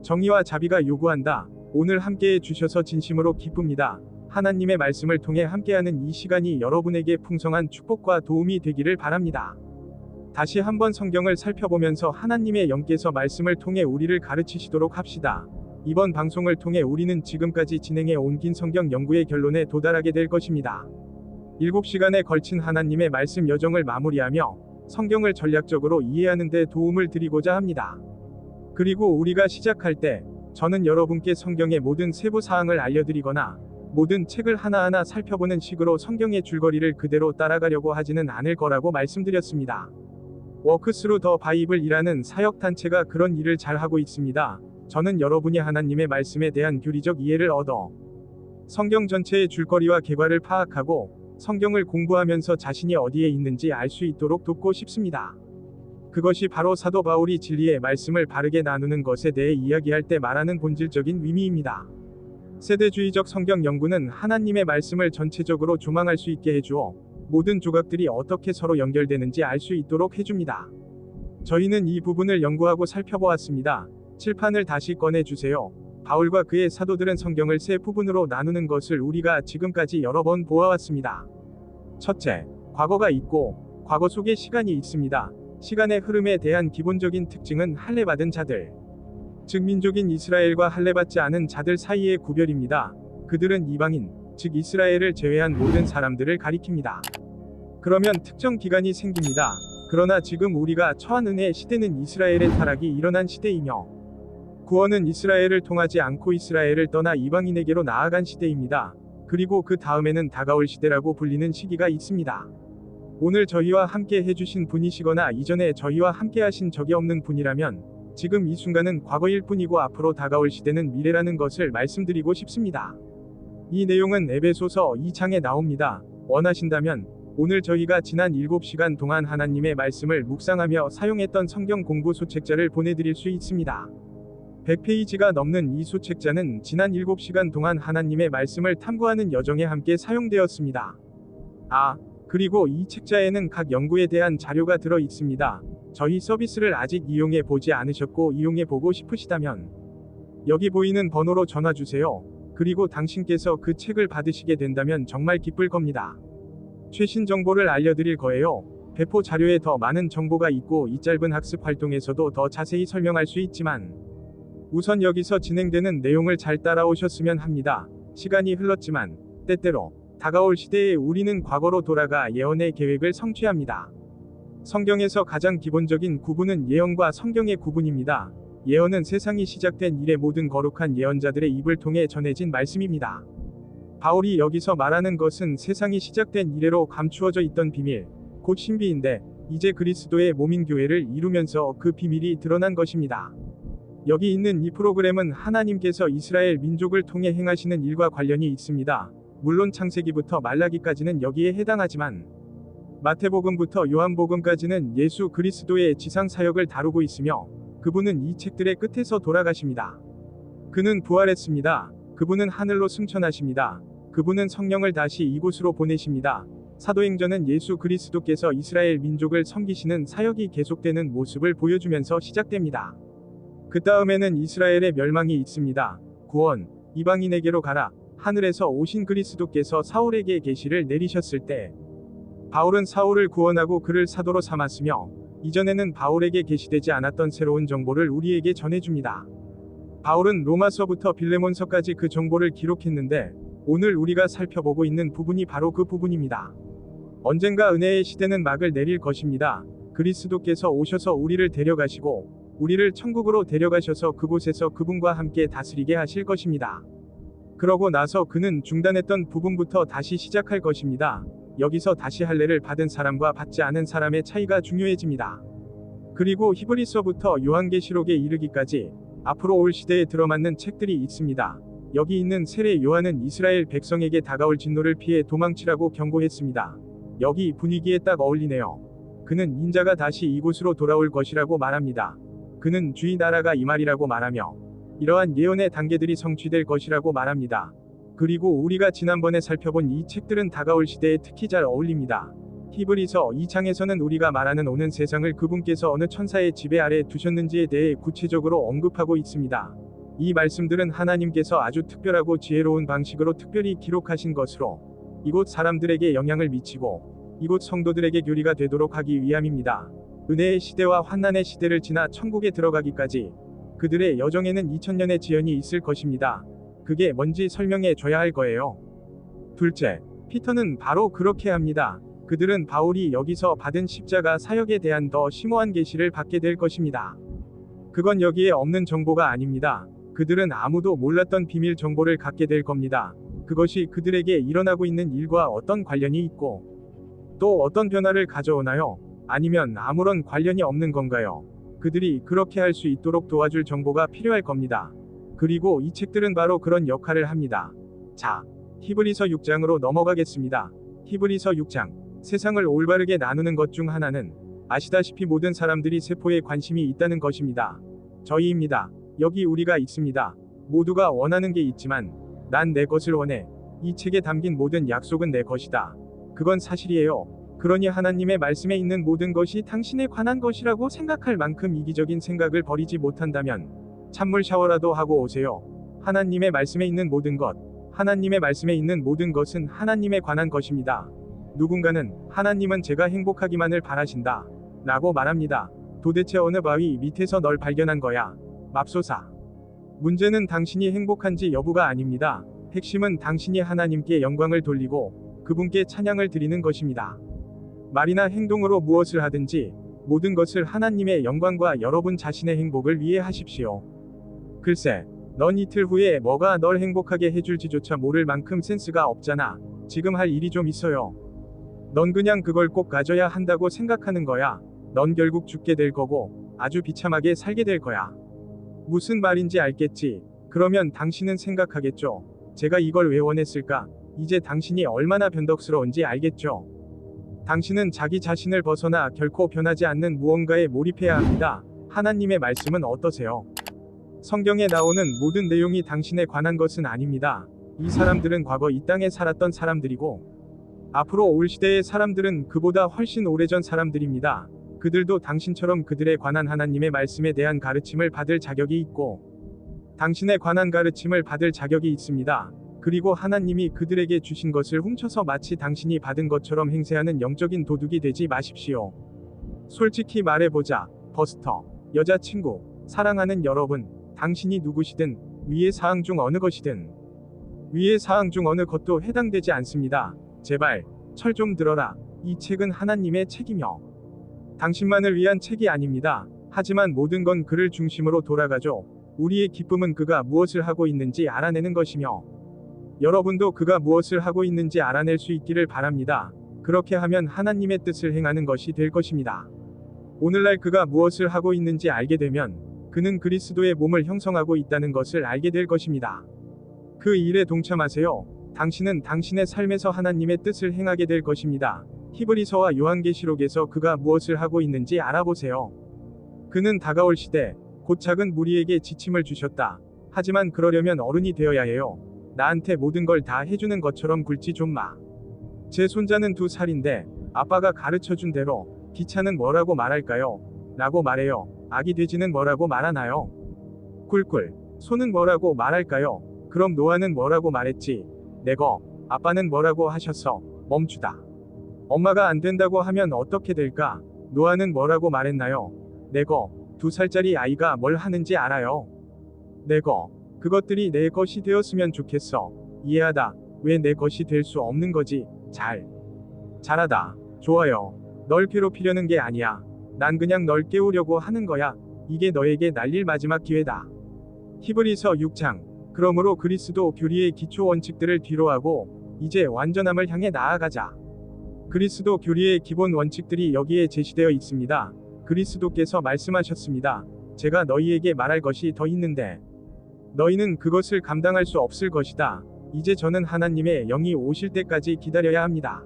정의와 자비가 요구한다. 오늘 함께해 주셔서 진심으로 기쁩니다. 하나님의 말씀을 통해 함께하는 이 시간이 여러분에게 풍성한 축복과 도움이 되기를 바랍니다. 다시 한번 성경을 살펴보면서 하나님의 영께서 말씀을 통해 우리를 가르치시도록 합시다. 이번 방송을 통해 우리는 지금까지 진행해 온 긴 성경 연구의 결론에 도달하게 될 것입니다. 7시간에 걸친 하나님의 말씀 여정을 마무리하며 성경을 전략적으로 이해하는 데 도움을 드리고자 합니다. 그리고 우리가 시작할 때 저는 여러분께 성경의 모든 세부 사항을 알려드리거나 모든 책을 하나하나 살펴보는 식으로 성경의 줄거리를 그대로 따라가려고 하지는 않을 거라고 말씀드렸습니다. 워크스루 더 바이블이라는 사역단체가 그런 일을 잘하고 있습니다. 저는 여러분이 하나님의 말씀에 대한 교리적 이해를 얻어 성경 전체의 줄거리와 계과를 파악하고 성경을 공부하면서 자신이 어디에 있는지 알 수 있도록 돕고 싶습니다. 그것이 바로 사도 바울이 진리의 말씀을 바르게 나누는 것에 대해 이야기할 때 말하는 본질적인 의미입니다. 세대주의적 성경 연구는 하나님의 말씀을 전체적으로 조망할 수 있게 해주어 모든 조각들이 어떻게 서로 연결되는지 알 수 있도록 해줍니다. 저희는 이 부분을 연구하고 살펴보았습니다. 칠판을 다시 꺼내주세요. 바울과 그의 사도들은 성경을 세 부분으로 나누는 것을 우리가 지금까지 여러 번 보아왔습니다. 첫째, 과거가 있고 과거 속에 시간이 있습니다. 시간의 흐름에 대한 기본적인 특징은 할례받은 자들, 즉 민족인 이스라엘과 할례받지 않은 자들 사이의 구별입니다. 그들은 이방인, 즉 이스라엘을 제외한 모든 사람들을 가리킵니다. 그러면 특정 기간이 생깁니다. 그러나 지금 우리가 처한 은혜의 시대는 이스라엘의 타락이 일어난 시대이며 구원은 이스라엘을 통하지 않고 이스라엘을 떠나 이방인에게로 나아간 시대입니다. 그리고 그 다음에는 다가올 시대라고 불리는 시기가 있습니다. 오늘 저희와 함께 해주신 분이시거나 이전에 저희와 함께 하신 적이 없는 분이라면 지금 이 순간은 과거일 뿐이고 앞으로 다가올 시대는 미래라는 것을 말씀드리고 싶습니다. 이 내용은 에베소서 2장에 나옵니다. 원하신다면 오늘 저희가 지난 7시간 동안 하나님의 말씀을 묵상하며 사용했던 성경 공부 소책자를 보내드릴 수 있습니다. 100페이지가 넘는 이 소책자는 지난 7시간 동안 하나님의 말씀을 탐구하는 여정에 함께 사용되었습니다. 그리고 이 책자에는 각 연구에 대한 자료가 들어 있습니다. 저희 서비스를 아직 이용해 보지 않으셨고 이용해 보고 싶으시다면 여기 보이는 번호로 전화 주세요. 그리고 당신께서 그 책을 받으시게 된다면 정말 기쁠 겁니다. 최신 정보를 알려드릴 거예요. 배포 자료에 더 많은 정보가 있고 이 짧은 학습 활동에서도 더 자세히 설명할 수 있지만 우선 여기서 진행되는 내용을 잘 따라오셨으면 합니다. 시간이 흘렀지만 때때로 다가올 시대에 우리는 과거로 돌아가 예언의 계획을 성취합니다. 성경에서 가장 기본적인 구분은 예언과 성경의 구분입니다. 예언은 세상이 시작된 이래 모든 거룩한 예언자들의 입을 통해 전해진 말씀입니다. 바울이 여기서 말하는 것은 세상이 시작된 이래로 감추어져 있던 비밀, 곧 신비인데 이제 그리스도의 몸인 교회를 이루면서 그 비밀이 드러난 것입니다. 여기 있는 이 프로그램은 하나님께서 이스라엘 민족을 통해 행하시는 일과 관련이 있습니다. 물론 창세기부터 말라기까지는 여기에 해당하지만 마태복음부터 요한복음까지는 예수 그리스도의 지상 사역을 다루고 있으며 그분은 이 책들의 끝에서 돌아가십니다. 그는 부활했습니다. 그분은 하늘로 승천하십니다. 그분은 성령을 다시 이곳으로 보내십니다. 사도행전은 예수 그리스도께서 이스라엘 민족을 섬기시는 사역이 계속되는 모습을 보여주면서 시작됩니다. 그 다음에는 이스라엘의 멸망이 있습니다. 구원, 이방인에게로 가라. 하늘에서 오신 그리스도께서 사울에게 계시를 내리셨을 때 바울은 사울을 구원하고 그를 사도로 삼았으며 이전에는 바울에게 계시되지 않았던 새로운 정보를 우리에게 전해줍니다. 바울은 로마서부터 빌레몬서까지 그 정보를 기록했는데 오늘 우리가 살펴보고 있는 부분이 바로 그 부분입니다. 언젠가 은혜의 시대는 막을 내릴 것입니다. 그리스도께서 오셔서 우리를 데려가시고 우리를 천국으로 데려가셔서 그곳에서 그분과 함께 다스리게 하실 것입니다. 그러고 나서 그는 중단했던 부분부터 다시 시작할 것입니다. 여기서 다시 할례를 받은 사람과 받지 않은 사람의 차이가 중요해집니다. 그리고 히브리서부터 요한계시록에 이르기까지 앞으로 올 시대에 들어맞는 책들이 있습니다. 여기 있는 세례 요한은 이스라엘 백성에게 다가올 진노를 피해 도망치라고 경고했습니다. 여기 분위기에 딱 어울리네요. 그는 인자가 다시 이곳으로 돌아올 것이라고 말합니다. 그는 주의 나라가 이 말이라고 말하며 이러한 예언의 단계들이 성취될 것이라고 말합니다. 그리고 우리가 지난번에 살펴본 이 책들은 다가올 시대에 특히 잘 어울립니다. 히브리서 2장에서는 우리가 말하는 오는 세상을 그분께서 어느 천사의 지배 아래 두셨는지에 대해 구체적으로 언급하고 있습니다. 이 말씀들은 하나님께서 아주 특별하고 지혜로운 방식으로 특별히 기록하신 것으로 이곳 사람들에게 영향을 미치고 이곳 성도들에게 교리가 되도록 하기 위함입니다. 은혜의 시대와 환난의 시대를 지나 천국에 들어가기까지 그들의 여정에는 2000년의 지연이 있을 것입니다. 그게 뭔지 설명해 줘야 할 거예요. 둘째, 피터는 바로 그렇게 합니다. 그들은 바울이 여기서 받은 십자가 사역에 대한 더 심오한 계시를 받게 될 것입니다. 그건 여기에 없는 정보가 아닙니다. 그들은 아무도 몰랐던 비밀 정보를 갖게 될 겁니다. 그것이 그들에게 일어나고 있는 일과 어떤 관련이 있고 또 어떤 변화를 가져오나요? 아니면 아무런 관련이 없는 건가요? 그들이 그렇게 할 수 있도록 도와줄 정보가 필요할 겁니다. 그리고 이 책들은 바로 그런 역할을 합니다. 자, 히브리서 6장으로 넘어가겠습니다. 히브리서 6장. 세상을 올바르게 나누는 것 중 하나는 아시다시피 모든 사람들이 세포에 관심이 있다는 것입니다. 저희입니다. 여기 우리가 있습니다. 모두가 원하는 게 있지만 난 내 것을 원해. 이 책에 담긴 모든 약속은 내 것이다. 그건 사실이에요. 그러니 하나님의 말씀에 있는 모든 것이 당신에 관한 것이라고 생각할 만큼 이기적인 생각을 버리지 못한다면 찬물 샤워라도 하고 오세요. 하나님의 말씀에 있는 모든 것, 하나님의 말씀에 있는 모든 것은 하나님에 관한 것입니다. 누군가는 하나님은 제가 행복하기만을 바라신다 라고 말합니다. 도대체 어느 바위 밑에서 널 발견한 거야? 맙소사. 문제는 당신이 행복한지 여부가 아닙니다. 핵심은 당신이 하나님께 영광을 돌리고 그분께 찬양을 드리는 것입니다. 말이나 행동으로 무엇을 하든지 모든 것을 하나님의 영광과 여러분 자신의 행복을 위해 하십시오. 글쎄, 넌 이틀 후에 뭐가 널 행복하게 해줄지조차 모를 만큼 센스가 없잖아. 지금 할 일이 좀 있어요. 넌 그냥 그걸 꼭 가져야 한다고 생각하는 거야. 넌 결국 죽게 될 거고 아주 비참하게 살게 될 거야. 무슨 말인지 알겠지? 그러면 당신은 생각하겠죠. 제가 이걸 왜 원했을까? 이제 당신이 얼마나 변덕스러운지 알겠죠? 당신은 자기 자신을 벗어나 결코 변하지 않는 무언가에 몰입해야 합니다. 하나님의 말씀은 어떠세요? 성경에 나오는 모든 내용이 당신에 관한 것은 아닙니다. 이 사람들은 과거 이 땅에 살았던 사람들이고 앞으로 올 시대의 사람들은 그보다 훨씬 오래전 사람들입니다. 그들도 당신처럼 그들에 관한 하나님의 말씀에 대한 가르침을 받을 자격이 있고 당신에 관한 가르침을 받을 자격이 있습니다. 그리고 하나님이 그들에게 주신 것을 훔쳐서 마치 당신이 받은 것처럼 행세하는 영적인 도둑이 되지 마십시오. 솔직히 말해보자. 버스터, 여자친구, 사랑하는 여러분, 당신이 누구시든 위의 사항 중 어느 것이든 위의 사항 중 어느 것도 해당되지 않습니다. 제발 철 좀 들어라. 이 책은 하나님의 책이며 당신만을 위한 책이 아닙니다. 하지만 모든 건 그를 중심으로 돌아가죠. 우리의 기쁨은 그가 무엇을 하고 있는지 알아내는 것이며 여러분도 그가 무엇을 하고 있는지 알아낼 수 있기를 바랍니다. 그렇게 하면 하나님의 뜻을 행하는 것이 될 것입니다. 오늘날 그가 무엇을 하고 있는지 알게 되면 그는 그리스도의 몸을 형성하고 있다는 것을 알게 될 것입니다. 그 일에 동참하세요. 당신은 당신의 삶에서 하나님의 뜻을 행하게 될 것입니다. 히브리서와 요한계시록에서 그가 무엇을 하고 있는지 알아보세요. 그는 다가올 시대, 곧 작은 무리에게 지침을 주셨다. 하지만 그러려면 어른이 되어야 해요. 나한테 모든 걸 다 해주는 것처럼 굴지 좀 마. 제 손자는 2살인데 아빠가 가르쳐준 대로 기차는 뭐라고 말할까요? 라고 말해요. 아기 돼지는 뭐라고 말하나요? 꿀꿀. 소는 뭐라고 말할까요? 그럼 노아는 뭐라고 말했지? 내거. 아빠는 뭐라고 하셨어? 멈추다. 엄마가 안 된다고 하면 어떻게 될까? 노아는 뭐라고 말했나요? 내거. 2살짜리 아이가 뭘 하는지 알아요? 내거. 그것들이 내 것이 되었으면 좋겠어. 이해하다. 왜 내 것이 될 수 없는 거지? 잘하다. 좋아요. 널 괴롭히려는 게 아니야. 난 그냥 널 깨우려고 하는 거야. 이게 너에게 날릴 마지막 기회다. 히브리서 6장. 그러므로 그리스도 교리의 기초 원칙들을 뒤로하고 이제 완전함을 향해 나아가자. 그리스도 교리의 기본 원칙들이 여기에 제시되어 있습니다. 그리스도께서 말씀하셨습니다. 제가 너희에게 말할 것이 더 있는데 너희는 그것을 감당할 수 없을 것이다. 이제 저는 하나님의 영이 오실 때까지 기다려야 합니다.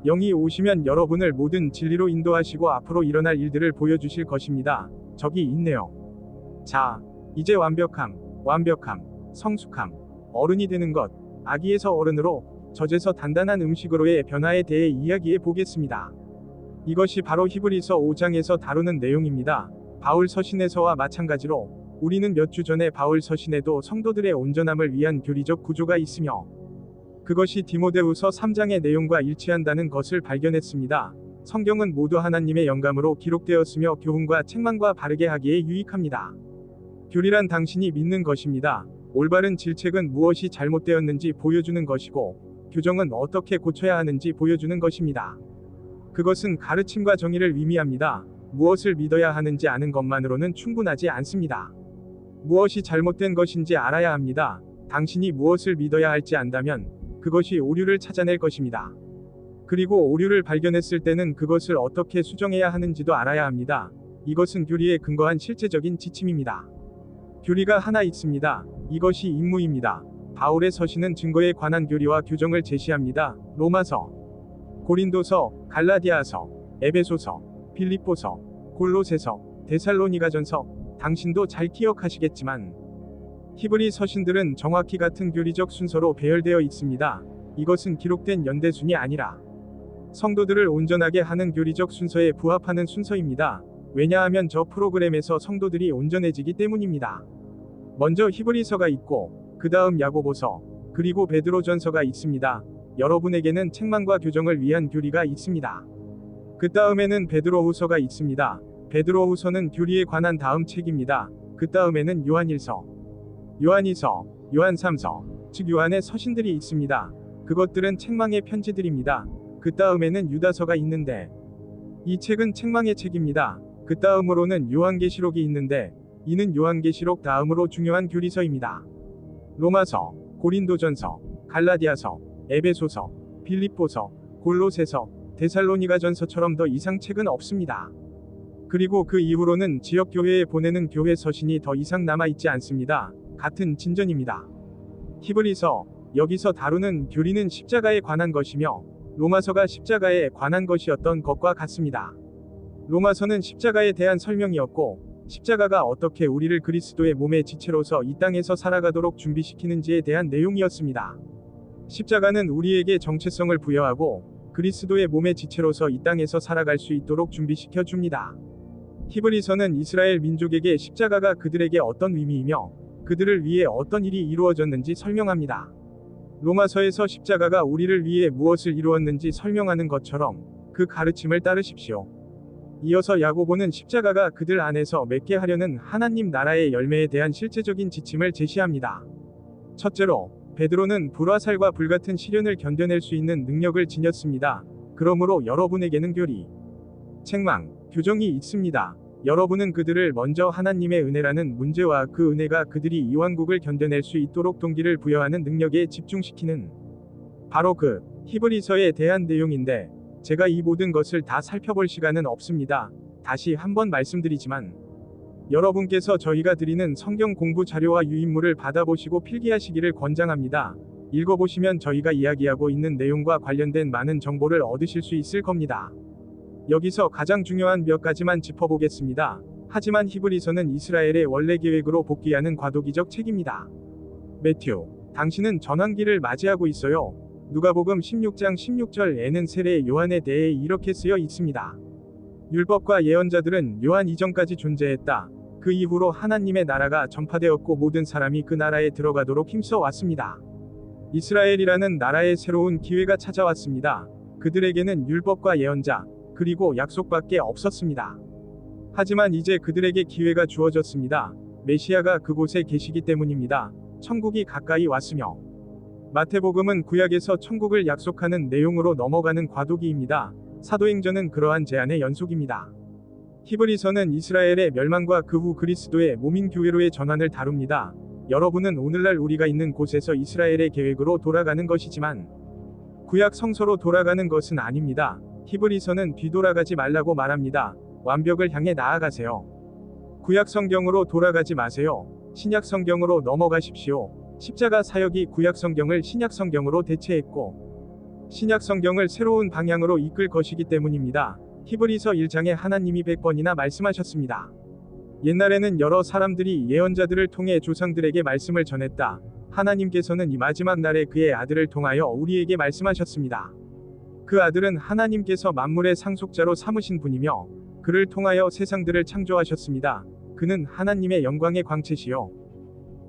영이 오시면 여러분을 모든 진리로 인도하시고 앞으로 일어날 일들을 보여주실 것입니다. 저기 있네요. 자, 이제 완벽함, 성숙함, 어른이 되는 것, 아기에서 어른으로, 젖에서 단단한 음식으로의 변화에 대해 이야기해 보겠습니다. 이것이 바로 히브리서 5장에서 다루는 내용입니다. 바울 서신에서와 마찬가지로 우리는 몇 주 전에 바울 서신에도 성도들의 온전함을 위한 교리적 구조가 있으며 그것이 디모데후서 3장의 내용과 일치한다는 것을 발견했습니다. 성경은 모두 하나님의 영감으로 기록되었으며 교훈과 책망과 바르게 하기에 유익합니다. 교리란 당신이 믿는 것입니다. 올바른 질책은 무엇이 잘못되었는지 보여주는 것이고, 교정은 어떻게 고쳐야 하는지 보여주는 것입니다. 그것은 가르침과 정의를 의미합니다. 무엇을 믿어야 하는지 아는 것만으로는 충분하지 않습니다. 무엇이 잘못된 것인지 알아야 합니다. 당신이 무엇을 믿어야 할지 안다면 그것이 오류를 찾아낼 것입니다. 그리고 오류를 발견했을 때는 그것을 어떻게 수정해야 하는지도 알아야 합니다. 이것은 교리에 근거한 실제적인 지침입니다. 교리가 하나 있습니다. 이것이 임무입니다. 바울의 서신은 증거에 관한 교리와 규정을 제시합니다. 로마서, 고린도서, 갈라디아서, 에베소서, 빌립보서, 골로새서, 데살로니가전서, 당신도 잘 기억하시겠지만 히브리 서신들은 정확히 같은 교리적 순서로 배열되어 있습니다. 이것은 기록된 연대순이 아니라 성도들을 온전하게 하는 교리적 순서에 부합하는 순서입니다. 왜냐하면 저 프로그램에서 성도들이 온전해지기 때문입니다. 먼저 히브리서가 있고 그 다음 야고보서, 그리고 베드로전서가 있습니다. 여러분에게는 책망과 교정을 위한 교리가 있습니다. 그 다음에는 베드로후서가 있습니다. 베드로후서는 교리에 관한 다음 책입니다. 그 다음에는 요한일서, 요한이서, 요한3서, 즉 요한의 서신들이 있습니다. 그것들은 책망의 편지들입니다. 그 다음에는 유다서가 있는데 이 책은 책망의 책입니다. 그 다음으로는 요한계시록이 있는데 이는 요한계시록 다음으로 중요한 교리서입니다. 로마서, 고린도전서, 갈라디아서, 에베소서, 빌립보서, 골로새서, 데살로니가전서처럼 더 이상 책은 없습니다. 그리고 그 이후로는 지역교회에 보내는 교회 서신이 더 이상 남아있지 않습니다. 같은 진전입니다. 히브리서, 여기서 다루는 교리는 십자가에 관한 것이며 로마서가 십자가에 관한 것이었던 것과 같습니다. 로마서는 십자가에 대한 설명이었고 십자가가 어떻게 우리를 그리스도의 몸의 지체로서 이 땅에서 살아가도록 준비시키는지에 대한 내용이었습니다. 십자가는 우리에게 정체성을 부여하고 그리스도의 몸의 지체로서 이 땅에서 살아갈 수 있도록 준비시켜 줍니다. 히브리서는 이스라엘 민족에게 십자가가 그들에게 어떤 의미이며 그들을 위해 어떤 일이 이루어졌는지 설명합니다. 로마서에서 십자가가 우리를 위해 무엇을 이루었는지 설명하는 것처럼 그 가르침을 따르십시오. 이어서 야고보는 십자가가 그들 안에서 맺게 하려는 하나님 나라의 열매에 대한 실제적인 지침을 제시합니다. 첫째로, 베드로는 불화살과 불같은 시련을 견뎌낼 수 있는 능력을 지녔습니다. 그러므로 여러분에게는 교리, 책망, 교정이 있습니다. 여러분은 그들을 먼저 하나님의 은혜라는 문제와 그 은혜가 그들이 이 왕국을 견뎌낼 수 있도록 동기를 부여하는 능력에 집중시키는 바로 그 히브리서에 대한 내용인데 제가 이 모든 것을 다 살펴볼 시간은 없습니다. 다시 한번 말씀드리지만 여러분께서 저희가 드리는 성경 공부 자료와 유인물을 받아보시고 필기하시기를 권장합니다. 읽어보시면 저희가 이야기하고 있는 내용과 관련된 많은 정보를 얻으실 수 있을 겁니다. 여기서 가장 중요한 몇 가지만 짚어보겠습니다. 하지만 히브리서는 이스라엘의 원래 계획으로 복귀하는 과도기적 책입니다. 매튜, 당신은 전환기를 맞이하고 있어요. 누가복음 16장 16절에는 세례 요한에 대해 이렇게 쓰여 있습니다. 율법과 예언자들은 요한 이전까지 존재했다. 그 이후로 하나님의 나라가 전파되었고 모든 사람이 그 나라에 들어가도록 힘써 왔습니다. 이스라엘이라는 나라의 새로운 기회가 찾아왔습니다. 그들에게는 율법과 예언자, 그리고 약속밖에 없었습니다. 하지만 이제 그들에게 기회가 주어졌습니다. 메시아가 그곳에 계시기 때문입니다. 천국이 가까이 왔으며 마태복음은 구약에서 천국을 약속하는 내용으로 넘어가는 과도기입니다. 사도행전은 그러한 제안의 연속입니다. 히브리서는 이스라엘의 멸망과 그 후 그리스도의 몸인 교회로의 전환을 다룹니다. 여러분은 오늘날 우리가 있는 곳에서 이스라엘의 계획으로 돌아가는 것이지만 구약 성서로 돌아가는 것은 아닙니다. 히브리서는 뒤돌아가지 말라고 말합니다. 완벽을 향해 나아가세요. 구약 성경으로 돌아가지 마세요. 신약 성경으로 넘어가십시오. 십자가 사역이 구약 성경을 신약 성경으로 대체했고 신약 성경을 새로운 방향으로 이끌 것이기 때문입니다. 히브리서 1장에 하나님이 100번이나 말씀하셨습니다. 옛날에는 여러 사람들이 예언자들을 통해 조상들에게 말씀을 전했다. 하나님께서는 이 마지막 날에 그의 아들을 통하여 우리에게 말씀하셨습니다. 그 아들은 하나님께서 만물의 상속자로 삼으신 분이며 그를 통하여 세상들을 창조하셨습니다. 그는 하나님의 영광의 광채시요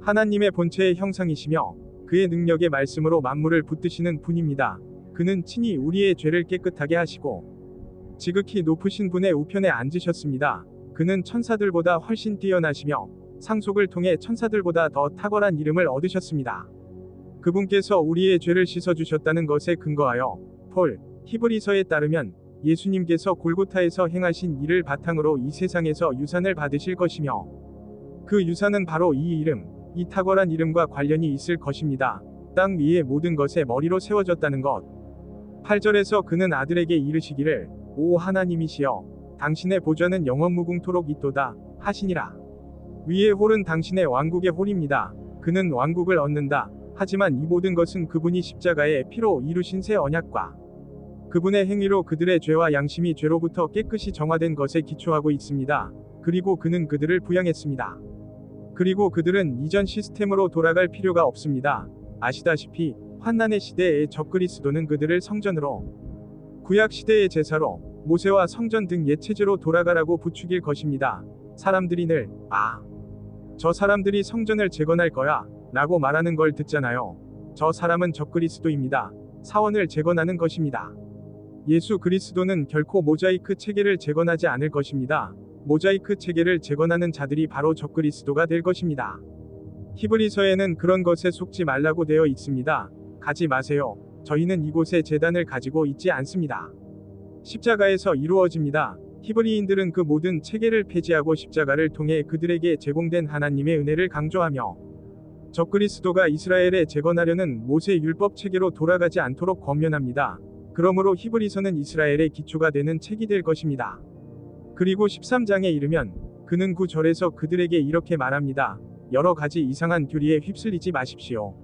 하나님의 본체의 형상이시며 그의 능력의 말씀으로 만물을 붙드시는 분입니다. 그는 친히 우리의 죄를 깨끗하게 하시고 지극히 높으신 분의 우편에 앉으셨습니다. 그는 천사들보다 훨씬 뛰어나시며 상속을 통해 천사들보다 더 탁월한 이름을 얻으셨습니다. 그분께서 우리의 죄를 씻어주셨다는 것에 근거하여 폴 히브리서에 따르면 예수님께서 골고타에서 행하신 일을 바탕으로 이 세상에서 유산을 받으실 것이며 그 유산은 바로 이 이름, 이 탁월한 이름과 관련이 있을 것입니다. 땅 위의 모든 것의 머리로 세워졌다는 것. 8절에서 그는 아들에게 이르시기를 오 하나님이시여 당신의 보좌는 영원무궁토록 있도다 하시니라. 위의 홀은 당신의 왕국의 홀입니다. 그는 왕국을 얻는다. 하지만 이 모든 것은 그분이 십자가의 피로 이루신 새 언약과 그분의 행위로 그들의 죄와 양심이 죄로부터 깨끗이 정화된 것에 기초하고 있습니다. 그리고 그는 그들을 부양했습니다. 그리고 그들은 이전 시스템으로 돌아갈 필요가 없습니다. 아시다시피 환난의 시대의 적그리스도는 그들을 성전으로 구약 시대의 제사로 모세와 성전 등 옛 체제로 돌아가라고 부추길 것입니다. 사람들이 늘 저 사람들이 성전을 재건할 거야 라고 말하는 걸 듣잖아요. 저 사람은 적그리스도입니다. 사원을 재건하는 것입니다. 예수 그리스도는 결코 모자이크 체계를 재건하지 않을 것입니다. 모자이크 체계를 재건하는 자들이 바로 적그리스도가 될 것입니다. 히브리서에는 그런 것에 속지 말라고 되어 있습니다. 가지 마세요. 저희는 이곳에 제단을 가지고 있지 않습니다. 십자가에서 이루어집니다. 히브리인들은 그 모든 체계를 폐지하고 십자가를 통해 그들에게 제공된 하나님의 은혜를 강조하며 적그리스도가 이스라엘에 재건하려는 모세 율법 체계로 돌아가지 않도록 권면합니다. 그러므로 히브리서는 이스라엘의 기초가 되는 책이 될 것입니다. 그리고 13장에 이르면 그는 9절에서 그들에게 이렇게 말합니다. 여러 가지 이상한 교리에 휩쓸리지 마십시오.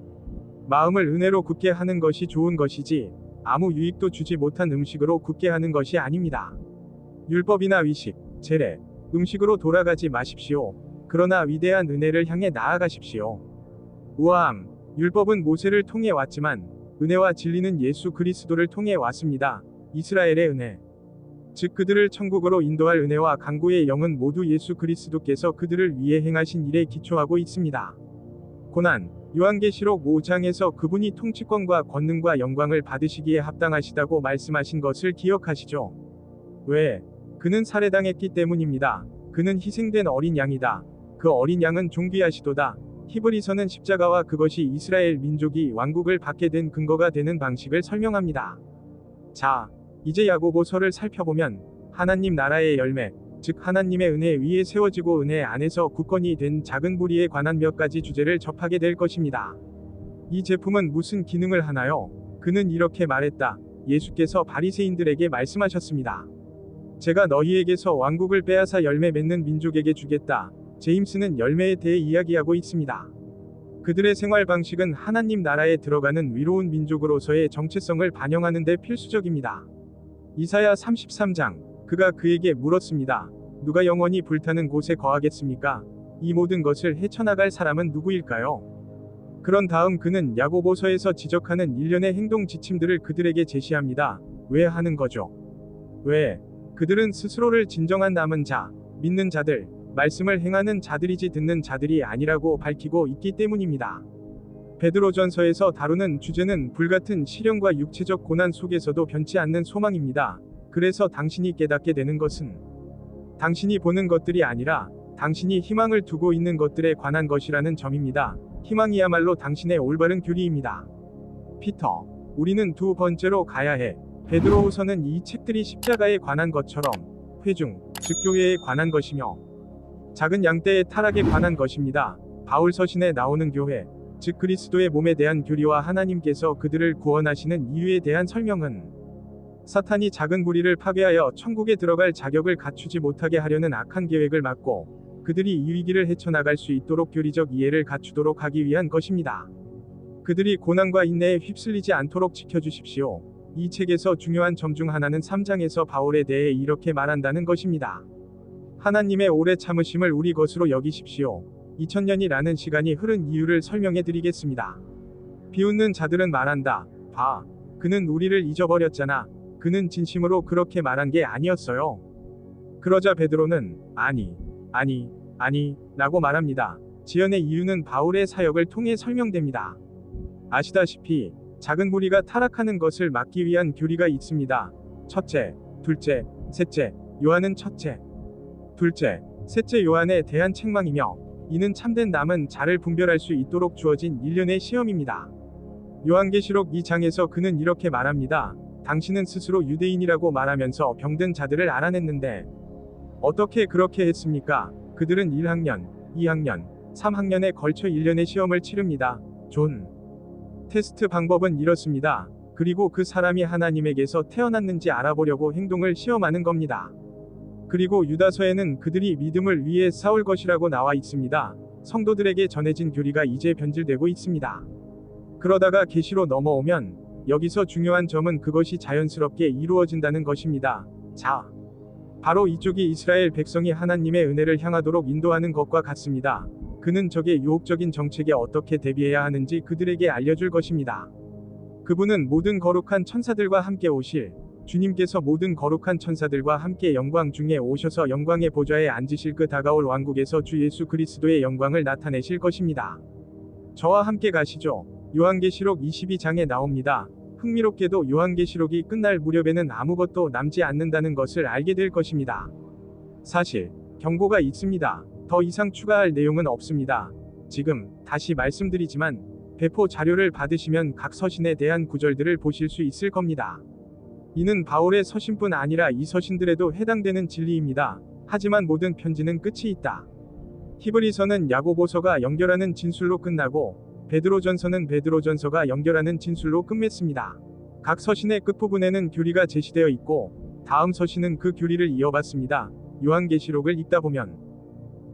마음을 은혜로 굳게 하는 것이 좋은 것이지 아무 유익도 주지 못한 음식으로 굳게 하는 것이 아닙니다. 율법이나 위식, 제례, 음식으로 돌아가지 마십시오. 그러나 위대한 은혜를 향해 나아가십시오. 우아함, 율법은 모세를 통해 왔지만 은혜와 진리는 예수 그리스도를 통해 왔습니다. 이스라엘의 은혜, 즉 그들을 천국으로 인도할 은혜와 강구의 영은 모두 예수 그리스도께서 그들을 위해 행하신 일에 기초하고 있습니다. 고난, 요한계시록 5장에서 그분이 통치권과 권능과 영광을 받으시기에 합당하시다고 말씀하신 것을 기억하시죠? 왜? 그는 살해당했기 때문입니다. 그는 희생된 어린 양이다. 그 어린 양은 존귀하시도다. 히브리서는 십자가와 그것이 이스라엘 민족이 왕국을 받게 된 근거가 되는 방식을 설명합니다. 자, 이제 야고보서를 살펴보면 하나님 나라의 열매, 즉 하나님의 은혜 위에 세워지고 은혜 안에서 굳건히 된 작은 무리에 관한 몇 가지 주제를 접하게 될 것입니다. 이 제품은 무슨 기능을 하나요? 그는 이렇게 말했다. 예수께서 바리새인들에게 말씀하셨습니다. 제가 너희에게서 왕국을 빼앗아 열매 맺는 민족에게 주겠다. 제임스는 열매에 대해 이야기하고 있습니다. 그들의 생활 방식은 하나님 나라에 들어가는 위로운 민족으로서의 정체성을 반영하는 데 필수적입니다. 이사야 33장, 그가 그에게 물었습니다. 누가 영원히 불타는 곳에 거하겠습니까? 이 모든 것을 헤쳐나갈 사람은 누구일까요? 그런 다음 그는 야고보서에서 지적하는 일련의 행동 지침들을 그들에게 제시합니다. 왜 하는 거죠? 왜? 그들은 스스로를 진정한 남은 자, 믿는 자들, 말씀을 행하는 자들이지 듣는 자들이 아니라고 밝히고 있기 때문입니다. 베드로전서에서 다루는 주제는 불같은 시련과 육체적 고난 속에서도 변치 않는 소망입니다. 그래서 당신이 깨닫게 되는 것은 당신이 보는 것들이 아니라 당신이 희망을 두고 있는 것들에 관한 것이라는 점입니다. 희망이야말로 당신의 올바른 교리입니다. 피터, 우리는 두 번째로 가야 해. 베드로후서는 이 책들이 십자가에 관한 것처럼 회중, 즉 교회에 관한 것이며 작은 양떼의 타락에 관한 것입니다. 바울 서신에 나오는 교회, 즉 그리스도의 몸에 대한 교리와 하나님께서 그들을 구원하시는 이유에 대한 설명은 사탄이 작은 무리를 파괴하여 천국에 들어갈 자격을 갖추지 못하게 하려는 악한 계획을 막고 그들이 이 위기를 헤쳐나갈 수 있도록 교리적 이해를 갖추도록 하기 위한 것입니다. 그들이 고난과 인내에 휩쓸리지 않도록 지켜주십시오. 이 책에서 중요한 점 중 하나는 3장에서 바울에 대해 이렇게 말한다는 것입니다. 하나님의 오래 참으심을 우리 것으로 여기십시오. 2000년이라는 시간이 흐른 이유를 설명해 드리겠습니다. 비웃는 자들은 말한다. 봐, 그는 우리를 잊어버렸잖아. 그는 진심으로 그렇게 말한 게 아니었어요. 그러자 베드로는 아니 라고 말합니다. 지연의 이유는 바울의 사역을 통해 설명됩니다. 아시다시피 작은 무리가 타락하는 것을 막기 위한 교리가 있습니다. 첫째, 둘째, 셋째. 요한은 첫째, 둘째, 셋째 요한에 대한 책망이며 이는 참된 남은 자를 분별할 수 있도록 주어진 일련의 시험입니다. 요한계시록 2장에서 그는 이렇게 말합니다. 당신은 스스로 유대인이라고 말하면서 병든 자들을 알아냈는데 어떻게 그렇게 했습니까? 그들은 1학년, 2학년, 3학년에 걸쳐 1년의 시험을 치릅니다. 존 테스트 방법은 이렇습니다. 그리고 그 사람이 하나님에게서 태어났는지 알아보려고 행동을 시험하는 겁니다. 그리고 유다서에는 그들이 믿음을 위해 싸울 것이라고 나와 있습니다. 성도들에게 전해진 교리가 이제 변질되고 있습니다. 그러다가 계시로 넘어오면 여기서 중요한 점은 그것이 자연스럽게 이루어진다는 것입니다. 자, 바로 이쪽이 이스라엘 백성이 하나님의 은혜를 향하도록 인도하는 것과 같습니다. 그는 적의 유혹적인 정책에 어떻게 대비해야 하는지 그들에게 알려줄 것입니다. 그분은 모든 거룩한 천사들과 함께 오실 주님께서 모든 거룩한 천사들과 함께 영광 중에 오셔서 영광의 보좌에 앉으실 그 다가올 왕국에서 주 예수 그리스도의 영광을 나타내실 것입니다. 저와 함께 가시죠. 요한계시록 22장에 나옵니다. 흥미롭게도 요한계시록이 끝날 무렵에는 아무것도 남지 않는다는 것을 알게 될 것입니다. 사실 경고가 있습니다. 더 이상 추가할 내용은 없습니다. 지금 다시 말씀드리지만 배포 자료를 받으시면 각 서신에 대한 구절들을 보실 수 있을 겁니다. 이는 바울의 서신뿐 아니라 이 서신들에도 해당되는 진리입니다. 하지만 모든 편지는 끝이 있다. 히브리서는 야고보서가 연결하는 진술로 끝나고 베드로전서는 베드로전서가 연결하는 진술로 끝맺습니다. 각 서신의 끝부분에는 교리가 제시되어 있고 다음 서신은 그 교리를 이어받습니다. 요한계시록을 읽다 보면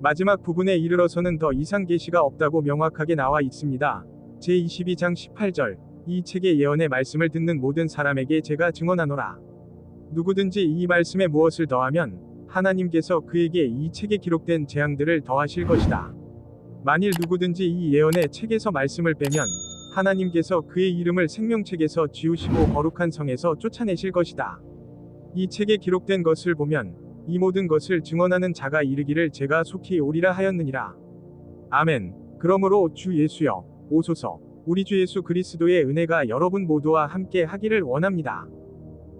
마지막 부분에 이르러서는 더 이상 계시가 없다고 명확하게 나와 있습니다. 제22장 18절 이 책의 예언의 말씀을 듣는 모든 사람에게 제가 증언하노라. 누구든지 이 말씀에 무엇을 더하면 하나님께서 그에게 이 책에 기록된 재앙들을 더하실 것이다. 만일 누구든지 이 예언의 책에서 말씀을 빼면 하나님께서 그의 이름을 생명책에서 지우시고 거룩한 성에서 쫓아내실 것이다. 이 책에 기록된 것을 보면 이 모든 것을 증언하는 자가 이르기를 제가 속히 오리라 하였느니라. 아멘. 그러므로 주 예수여 오소서. 우리 주 예수 그리스도의 은혜가 여러분 모두와 함께 하기를 원합니다.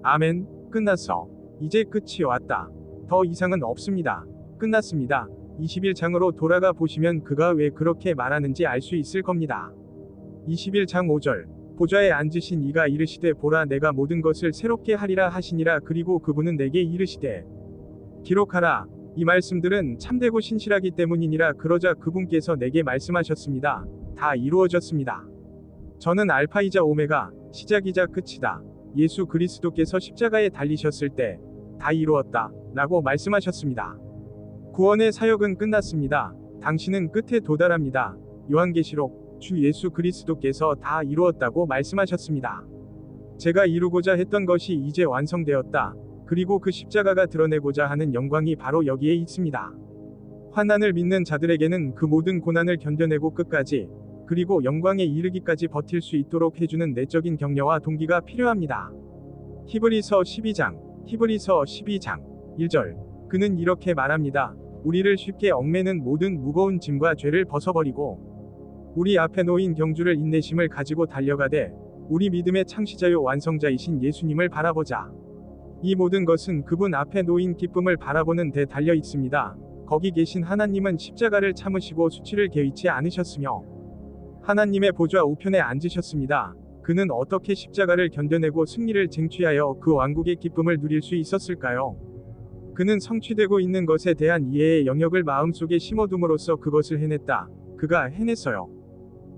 아멘. 끝났어. 이제 끝이 왔다. 더 이상은 없습니다. 끝났습니다. 21장으로 돌아가 보시면 그가 왜 그렇게 말하는지 알 수 있을 겁니다. 21장 5절 보좌에 앉으신 이가 이르시되 보라 내가 모든 것을 새롭게 하리라 하시니라. 그리고 그분은 내게 이르시되 기록하라. 이 말씀들은 참되고 신실하기 때문이니라. 그러자 그분께서 내게 말씀하셨습니다. 다 이루어졌습니다. 저는 알파이자 오메가 시작이자 끝이다. 예수 그리스도께서 십자가에 달리셨을 때 다 이루었다 라고 말씀하셨습니다. 구원의 사역은 끝났습니다. 당신은 끝에 도달합니다. 요한계시록 주 예수 그리스도께서 다 이루었다고 말씀하셨습니다. 제가 이루고자 했던 것이 이제 완성되었다. 그리고 그 십자가가 드러내고자 하는 영광이 바로 여기에 있습니다. 환난을 믿는 자들에게는 그 모든 고난을 견뎌내고 끝까지 그리고 영광에 이르기까지 버틸 수 있도록 해주는 내적인 격려와 동기가 필요합니다. 히브리서 12장 1절 그는 이렇게 말합니다. 우리를 쉽게 얽매는 모든 무거운 짐과 죄를 벗어버리고 우리 앞에 놓인 경주를 인내심을 가지고 달려가되 우리 믿음의 창시자요 완성자이신 예수님을 바라보자. 이 모든 것은 그분 앞에 놓인 기쁨을 바라보는 데 달려 있습니다. 거기 계신 하나님은 십자가를 참으시고 수치를 개의치 않으셨으며 하나님의 보좌 우편에 앉으셨습니다. 그는 어떻게 십자가를 견뎌내고 승리를 쟁취하여 그 왕국의 기쁨을 누릴 수 있었을까요? 그는 성취되고 있는 것에 대한 이해의 영역을 마음속에 심어둠으로써 그것을 해냈다. 그가 해냈어요.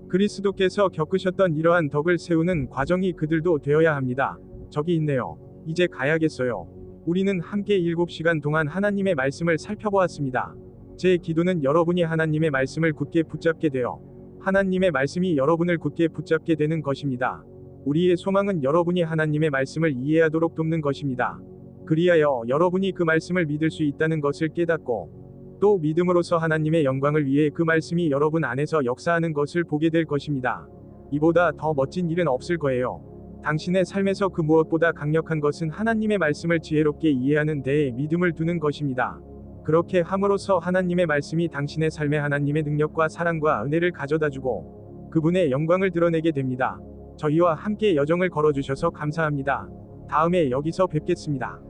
그리스도께서 겪으셨던 이러한 덕을 세우는 과정이 그들도 되어야 합니다. 저기 있네요. 이제 가야겠어요. 우리는 함께 7시간 동안 하나님의 말씀을 살펴보았습니다. 제 기도는 여러분이 하나님의 말씀을 굳게 붙잡게 되어 하나님의 말씀이 여러분을 굳게 붙잡게 되는 것입니다. 우리의 소망은 여러분이 하나님의 말씀을 이해하도록 돕는 것입니다. 그리하여 여러분이 그 말씀을 믿을 수 있다는 것을 깨닫고 또 믿음으로써 하나님의 영광을 위해 그 말씀이 여러분 안에서 역사하는 것을 보게 될 것입니다. 이보다 더 멋진 일은 없을 거예요. 당신의 삶에서 그 무엇보다 강력한 것은 하나님의 말씀을 지혜롭게 이해하는 데에 믿음을 두는 것입니다. 그렇게 함으로써 하나님의 말씀이 당신의 삶에 하나님의 능력과 사랑과 은혜를 가져다주고 그분의 영광을 드러내게 됩니다. 저희와 함께 여정을 걸어주셔서 감사합니다. 다음에 여기서 뵙겠습니다.